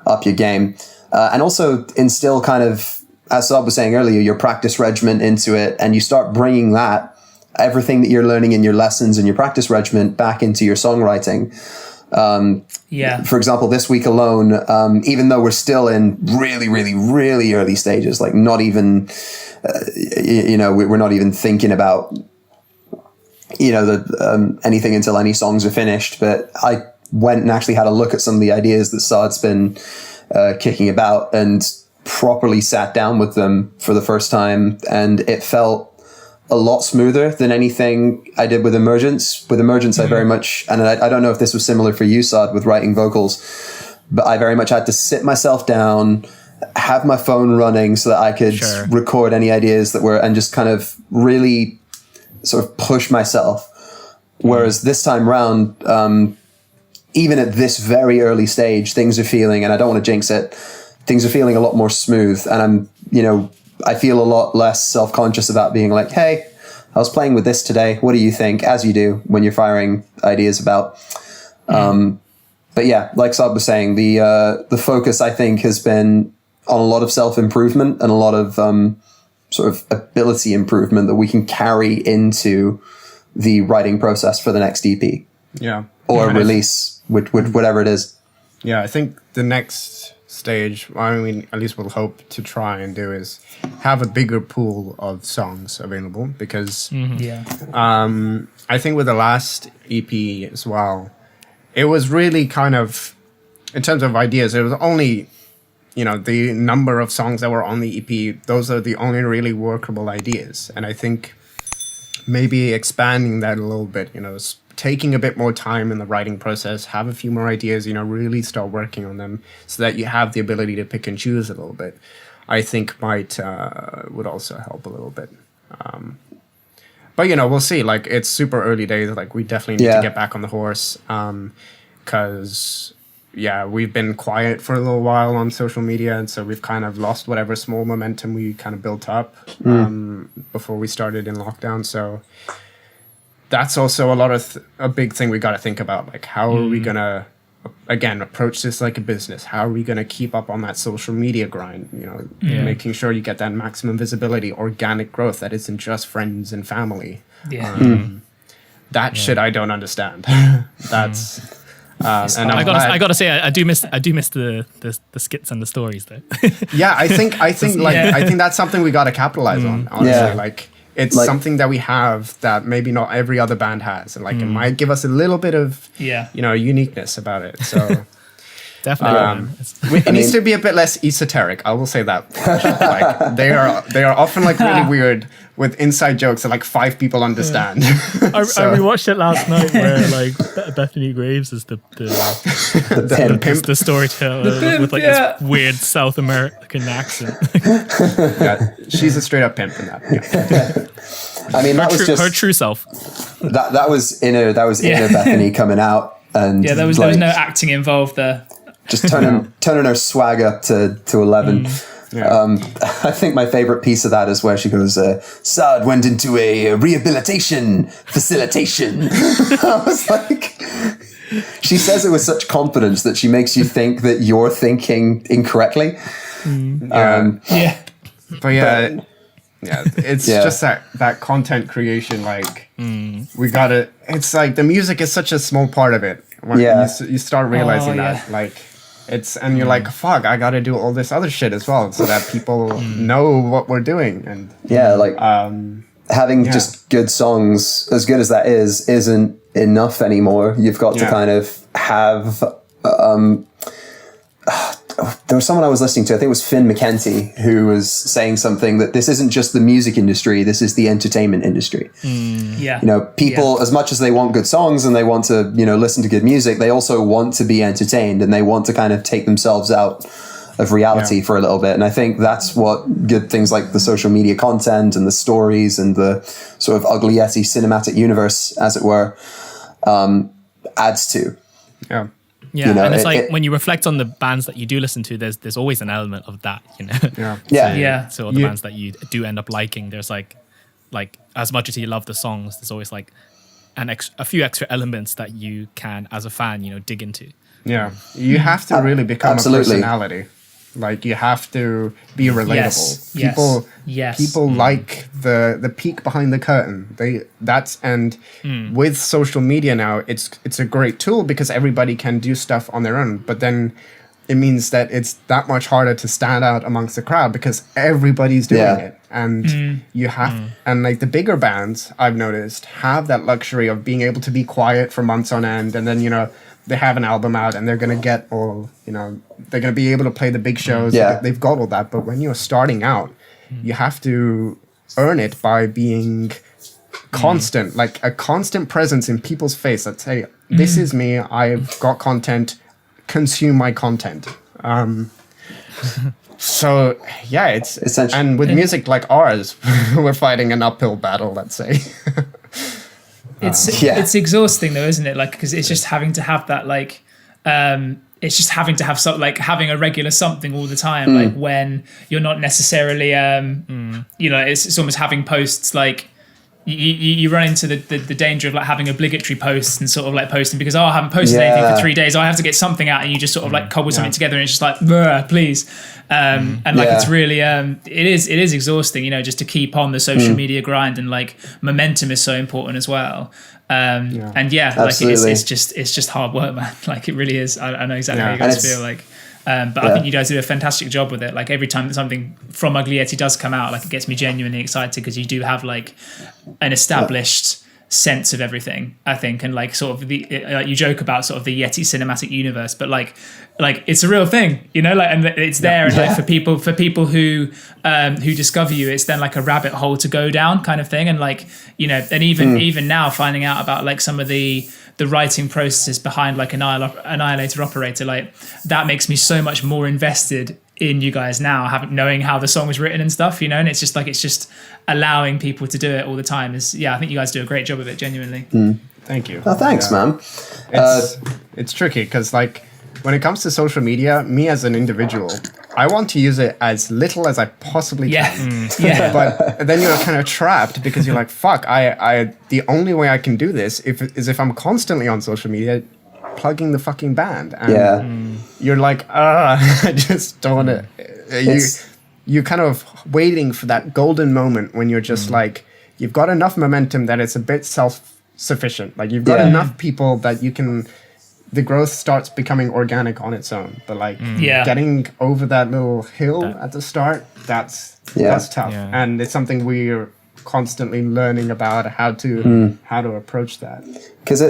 up your game. And also instill kind of, as Saad was saying earlier, your practice regimen into it. And you start bringing everything that you're learning in your lessons and your practice regimen back into your songwriting. For example, this week alone, even though we're still in really, really, really early stages, like not even, we're not even thinking about, anything until any songs are finished. But I went and actually had a look at some of the ideas that Saad's been kicking about and properly sat down with them for the first time. And it felt a lot smoother than anything I did with Emergence. With Emergence, I very much, and I don't know if this was similar for you, Saad, with writing vocals, but I very much had to sit myself down, have my phone running so that I could record any ideas that were, and just kind of really sort of push myself. Whereas this time round, even at this very early stage, things are feeling, and I don't want to jinx it, things are feeling a lot more smooth. And I'm, I feel a lot less self-conscious about being like, hey, I was playing with this today. What do you think? As you do when you're firing ideas about. But yeah, like Saad was saying, the focus, I think, has been on a lot of self-improvement and a lot of sort of ability improvement that we can carry into the writing process for the next EP. Yeah. Or release, whatever it is. Yeah, I think the next stage, at least we'll hope to try and do, is have a bigger pool of songs available, because I think with the last EP as well, it was really kind of, in terms of ideas, it was only, the number of songs that were on the EP, those are the only really workable ideas. And I think maybe expanding that a little bit, taking a bit more time in the writing process, have a few more ideas, really start working on them so that you have the ability to pick and choose a little bit, I think would also help a little bit. But, we'll see. Like, it's super early days. Like, we definitely need to get back on the horse, because, we've been quiet for a little while on social media, and so we've kind of lost whatever small momentum we kind of built up before we started in lockdown. So that's also a big thing we got to think about. Like, how are we going to, again, approach this like a business? How are we going to keep up on that social media grind? Making sure you get that maximum visibility, organic growth that isn't just friends and family. That shit I don't understand. That's and I gotta say I do miss the skits and the stories though. I think I think that's something we got to capitalize on. Honestly, it's something that we have that maybe not every other band has, and it might give us a little bit of uniqueness about it. So definitely, it needs to be a bit less esoteric. I will say that. They are often really weird with inside jokes that 5 people understand. I rewatched it last night where Bethany Graves is the pimp, the storyteller with this weird South American accent. She's a straight up pimp in that. I mean, that was just her true self. That was inner Bethany coming out, and there was no acting involved there. Just turning her swag up to 11. I think my favorite piece of that is where she goes, Saad went into a rehabilitation facilitation. I was like, she says it with such confidence that she makes you think that you're thinking incorrectly. But it's just that content creation. We gotta. It's the music is such a small part of it. When you start realizing that, and you're like, fuck, I gotta do all this other shit as well, so that people know what we're doing. And having just good songs, as good as that is, isn't enough anymore. You've got to kind of have there was someone I was listening to, I think it was Finn McKenty, who was saying something that this isn't just the music industry, this is the entertainment industry. Yeah. You know, people, as much as they want good songs and they want to, you know, listen to good music, they also want to be entertained and they want to kind of take themselves out of reality for a little bit. And I think that's what good things like the social media content and the stories and the sort of Ugly Yeti cinematic universe, as it were, adds to. Yeah. Yeah, You know, and it's it- when you reflect on the bands that you do listen to, there's always an element of that, you know. Yeah. So all the bands that you do end up liking, there's like as much as you love the songs, there's always like a few extra elements that you can, as a fan, you know, dig into. Yeah. You have to really become Absolutely. a personality. Like you have to be relatable. Yes. People like the peek behind the curtain. With social media now, it's a great tool because everybody can do stuff on their own. But then it means that it's that much harder to stand out amongst the crowd because everybody's doing it. And you have and like the bigger bands, I've noticed, have that luxury of being able to be quiet for months on end, and then, you know, they have an album out and they're going to get all, you know, they're going to be able to play the big shows. Yeah. They've got all that. But when you're starting out, you have to earn it by being constant, like a constant presence in people's face that say, this is me, I've got content, consume my content. So yeah, it's Essentially. and with music like ours, we're fighting an uphill battle, let's say. It's exhausting though, isn't it? Like, because it's just having to have that, like, it's just having to have something, like having a regular something all the time, like when you're not necessarily, you know, it's almost having posts like. You run into the danger of like having obligatory posts and sort of like posting because I haven't posted anything for 3 days. I have to get something out, and you just sort of like cobble something together, and it's just like, please, and like it's really it is exhausting, you know, just to keep on the social media grind, and like momentum is so important as well. And like it's just hard work, man. Like it really is. I know exactly how you guys feel like. But I think you guys do a fantastic job with it. Like every time that something from Ugly Yeti does come out, like it gets me genuinely excited because you do have like an established sense of everything, I think, and like sort of like you joke about sort of the Yeti cinematic universe, but like it's a real thing, you know, like, and it's there, and like for people who discover you, it's then like a rabbit hole to go down kind of thing, and like, you know, and even now finding out about like some of the writing processes behind like Annihilator Operator, like that makes me so much more invested in you guys now, knowing how the song was written and stuff, you know, and it's just allowing people to do it all the time is, I think you guys do a great job of it, genuinely. Thank you. Oh, thanks, man. It's tricky because like when it comes to social media, me as an individual, I want to use it as little as I possibly can. But then you're kind of trapped because you're like, fuck, I the only way I can do this is if I'm constantly on social media plugging the fucking band. And you're like, I just don't want to. You're kind of waiting for that golden moment when you're just like, you've got enough momentum that it's a bit self-sufficient. Like you've got enough people that you can... The growth starts becoming organic on its own, but like getting over that little hill at the start, that's tough, and it's something we're constantly learning about how to approach that. Because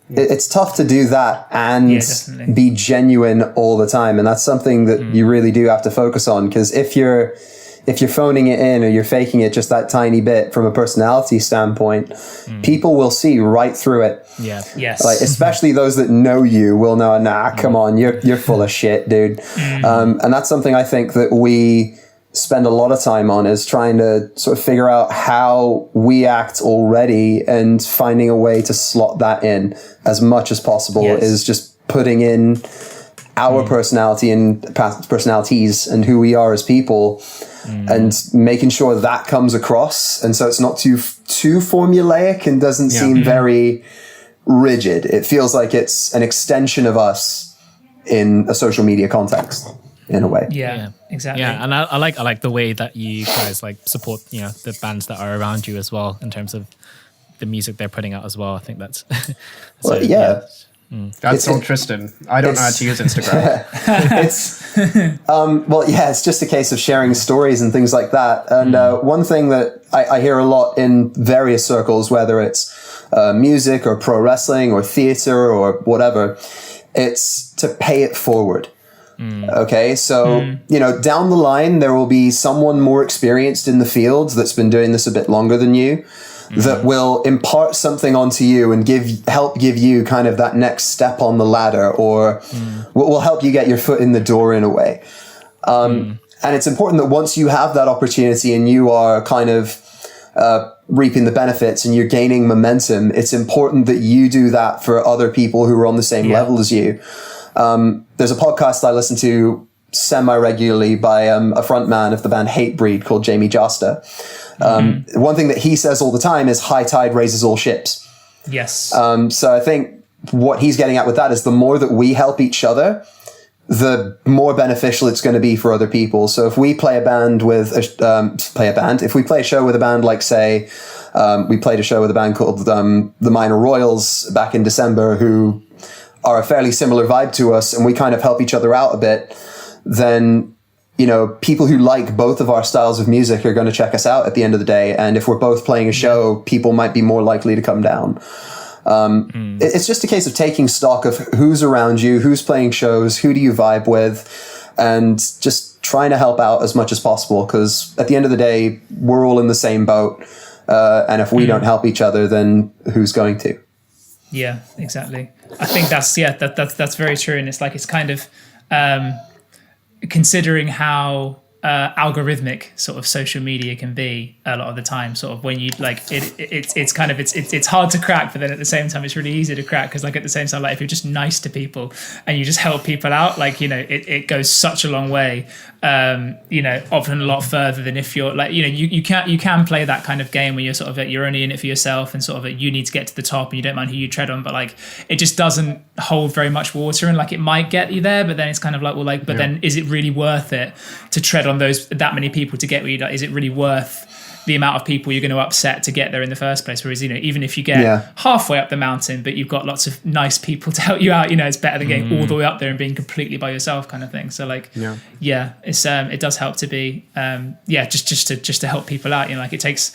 it's tough to do that and be genuine all the time, and that's something that you really do have to focus on. Because if you're phoning it in or you're faking it just that tiny bit from a personality standpoint, people will see right through it. Like especially those that know you will know, nah, come on, you're full of shit, dude. And that's something I think that we spend a lot of time on, is trying to sort of figure out how we act already and finding a way to slot that in as much as possible, is just putting in our personality and personalities and who we are as people, and making sure that comes across. And so it's not too formulaic and doesn't seem very rigid. It feels like it's an extension of us in a social media context, in a way. Exactly. Yeah, and I like the way that you guys like support, you know, the bands that are around you as well, in terms of the music they're putting out as well. I think that's That's all Tristan. I don't know how to use Instagram. It's just a case of sharing stories and things like that. And one thing that I hear a lot in various circles, whether it's music or pro wrestling or theater or whatever, it's to pay it forward. Okay, so, down the line, there will be someone more experienced in the field that's been doing this a bit longer than you that will impart something onto you and help give you kind of that next step on the ladder, or will help you get your foot in the door in a way. And it's important that once you have that opportunity and you are kind of reaping the benefits and you're gaining momentum, it's important that you do that for other people who are on the same level as you. There's a podcast I listen to semi-regularly by a frontman of the band Hatebreed called Jamie Josta. One thing that he says all the time is high tide raises all ships. Yes. So I think what he's getting at with that is the more that we help each other, the more beneficial it's going to be for other people. So if we play a band with if we play a show with a band, like say, we played a show with a band called the Minor Royals back in December, who are a fairly similar vibe to us, and we kind of help each other out a bit, then, people who like both of our styles of music are going to check us out at the end of the day. And if we're both playing a show, people might be more likely to come down. It's just a case of taking stock of who's around you, who's playing shows, who do you vibe with, and just trying to help out as much as possible. Because at the end of the day, we're all in the same boat. And if we don't help each other, then who's going to? Yeah, exactly. I think that's very true. And it's like, it's kind of considering how algorithmic sort of social media can be a lot of the time, sort of when you like it's hard to crack, but then at the same time it's really easy to crack, because like at the same time, like if you're just nice to people and you just help people out, like it goes such a long way, often a lot further than if you're like you can play that kind of game where you're sort of you're only in it for yourself and sort of you need to get to the top and you don't mind who you tread on, but like it just doesn't hold very much water, and like it might get you there, but then it's kind of like, well, like, but then is it really worth it to tread on that many people to get where you like, is it really worth the amount of people you're going to upset to get there in the first place? Whereas even if you get halfway up the mountain but you've got lots of nice people to help you out, it's better than getting all the way up there and being completely by yourself, kind of thing. So like it's it does help to be just to help people out. Like it takes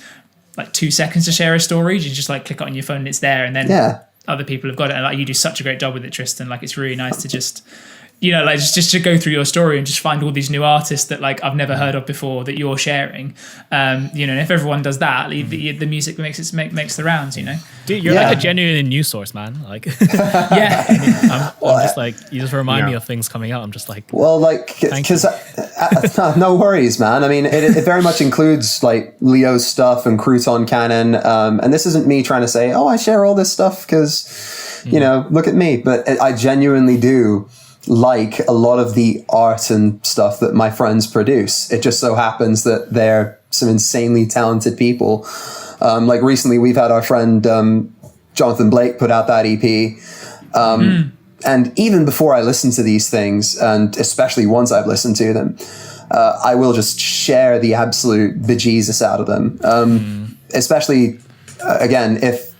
like 2 seconds to share a story. You just like click it on your phone and it's there, and then other people have got it. And like you do such a great job with it, Tristan. Like it's really nice to just like just to go through your story and just find all these new artists that like I've never heard of before that you're sharing. And if everyone does that, the music makes the rounds. Dude, you're like a genuine news source, man. Like, I'm just like, you just remind me of things coming out. I'm just like, well, like, because no worries, man. I mean, it very much includes like Leo's stuff and Crouton Canon. And this isn't me trying to say, oh, I share all this stuff because, look at me. But I genuinely do like a lot of the art and stuff that my friends produce. It just so happens that they're some insanely talented people. Like recently we've had our friend Jonathan Blake put out that EP. And even before I listen to these things, and especially once I've listened to them, I will just share the absolute bejesus out of them. Especially, again, if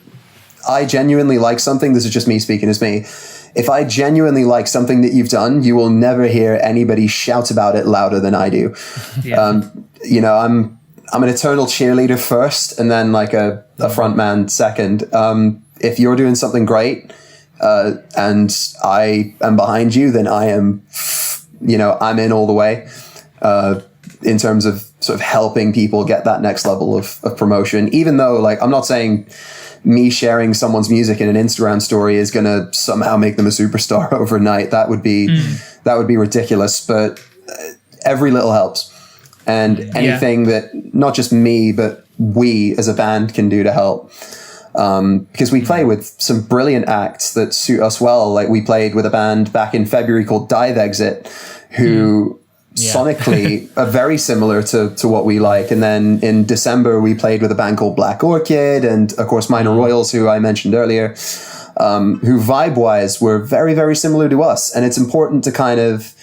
I genuinely like something, this is just me speaking as me. If I genuinely like something that you've done, you will never hear anybody shout about it louder than I do. I'm an eternal cheerleader first, and then like a front man second. If you're doing something great, and I am behind you, then I am, I'm in all the way, in terms of sort of helping people get that next level of promotion. Even though, like, I'm not saying me sharing someone's music in an Instagram story is going to somehow make them a superstar overnight. That would be ridiculous, but every little helps. And anything that not just me, but we as a band can do to help. Because we play with some brilliant acts that suit us well. Like we played with a band back in February called Dive Exit, who sonically are very similar to what we like. And then in December, we played with a band called Black Orchid, and of course Minor Royals, who I mentioned earlier, who vibe-wise were very, very similar to us. And it's important to kind of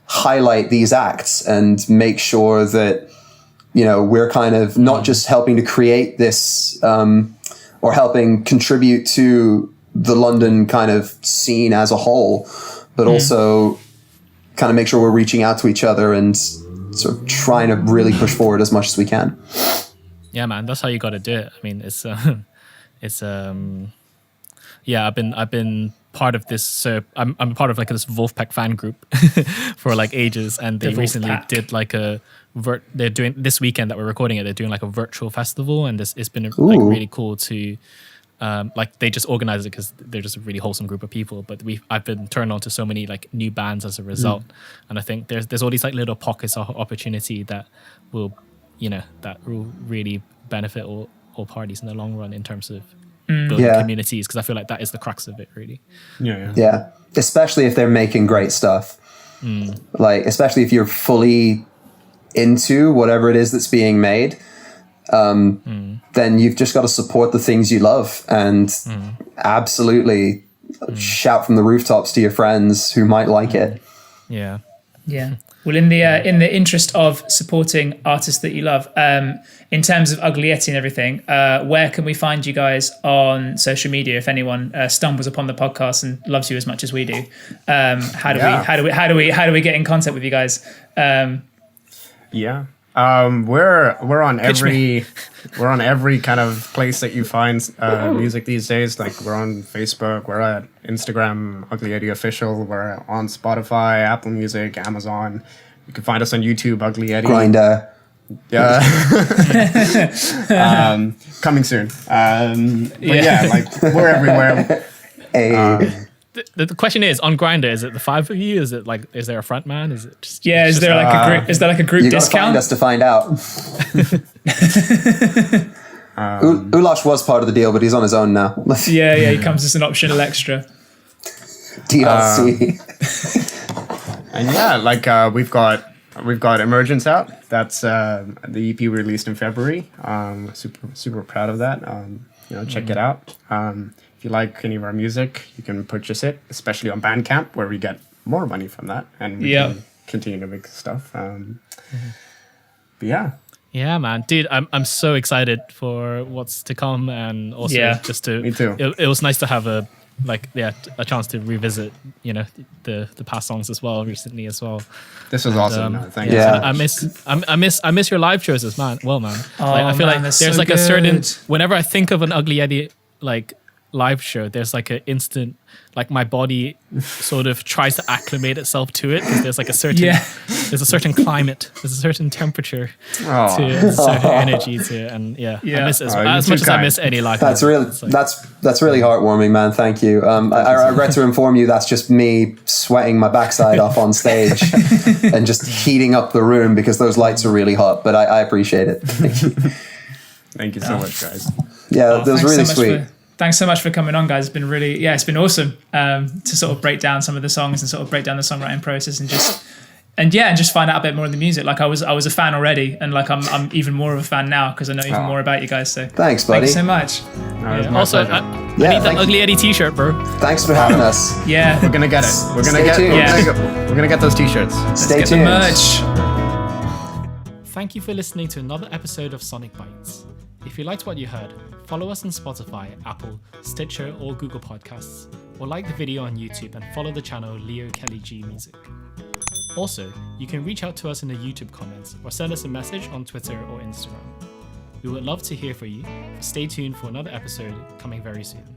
highlight these acts and make sure that, we're kind of not just helping to create this, or helping contribute to the London kind of scene as a whole, but also kind of make sure we're reaching out to each other and sort of trying to really push forward as much as we can. Yeah, man, that's how you got to do it. I mean, I've been part of this. So I'm part of like this Wolfpack fan group for like ages, and they recently did like they're doing this weekend that we're recording it. They're doing like a virtual festival, and it's been like really cool to. Like they just organize it because they're just a really wholesome group of people. But I've been turned on to so many like new bands as a result, and I think there's all these like little pockets of opportunity that will really benefit all parties in the long run in terms of building communities. Because I feel like that is the crux of it, really. Yeah. Especially if they're making great stuff. Like especially if you're fully into whatever it is that's being made. Then you've just got to support the things you love and absolutely shout from the rooftops to your friends who might like it. Yeah. Well, in the interest of supporting artists that you love, in terms of Ugly Yeti and everything, where can we find you guys on social media if anyone stumbles upon the podcast and loves you as much as we do? How do we get in contact with you guys? We're on every kind of place that you find music these days. Like we're on Facebook, we're at Instagram, Ugly Yeti Official, we're on Spotify, Apple Music, Amazon. You can find us on YouTube, Ugly Yeti. Grindr. Yeah. Coming soon. Like we're everywhere. The question is, on Grindr, is it the 5 of you? Is it like, is there a front man? Is it just is there like a group you discount? You got to find us to find out. Ulas was part of the deal, but he's on his own now. He comes as an optional extra. DLC. And we've got Emergence out. That's the EP we released in February. Super proud of that. Check it out. If you like any of our music, you can purchase it, especially on Bandcamp, where we get more money from that, and we can continue to make stuff. But yeah, man, dude, I'm so excited for what's to come, and also just to. Me too. It was nice to have a chance to revisit, the past songs as well recently as well. This was awesome. Thank you. I miss your live shows as man. I feel like there's so like a certain, whenever I think of an Ugly Yeti like live show, there's like an instant, like my body sort of tries to acclimate itself to it, because there's like a certain there's a certain climate, there's a certain temperature to it, a certain energy to it, and I miss it as much as I miss any live. That's really that's really heartwarming, man. Thank you. I regret to inform you that's just me sweating my backside off on stage and just heating up the room because those lights are really hot. But I appreciate it. Thank you. Thank you so much, guys. Yeah, that was really sweet. Thanks so much for coming on, guys. It's been really, it's been awesome to sort of break down some of the songs and sort of break down the songwriting process and just find out a bit more of the music. Like I was a fan already, and like I'm even more of a fan now because I know even more about you guys. So thanks, buddy. Thanks so much. Also, I need that Ugly Yeti t-shirt, bro. Thanks for having us. We're gonna get it. We're gonna get those t-shirts. Stay tuned. Merch. Thank you for listening to another episode of Sonic Bytes. If you liked what you heard, follow us on Spotify, Apple, Stitcher, or Google Podcasts, or like the video on YouTube and follow the channel Leo Kelly G Music. Also, you can reach out to us in the YouTube comments or send us a message on Twitter or Instagram. We would love to hear from you. Stay tuned for another episode coming very soon.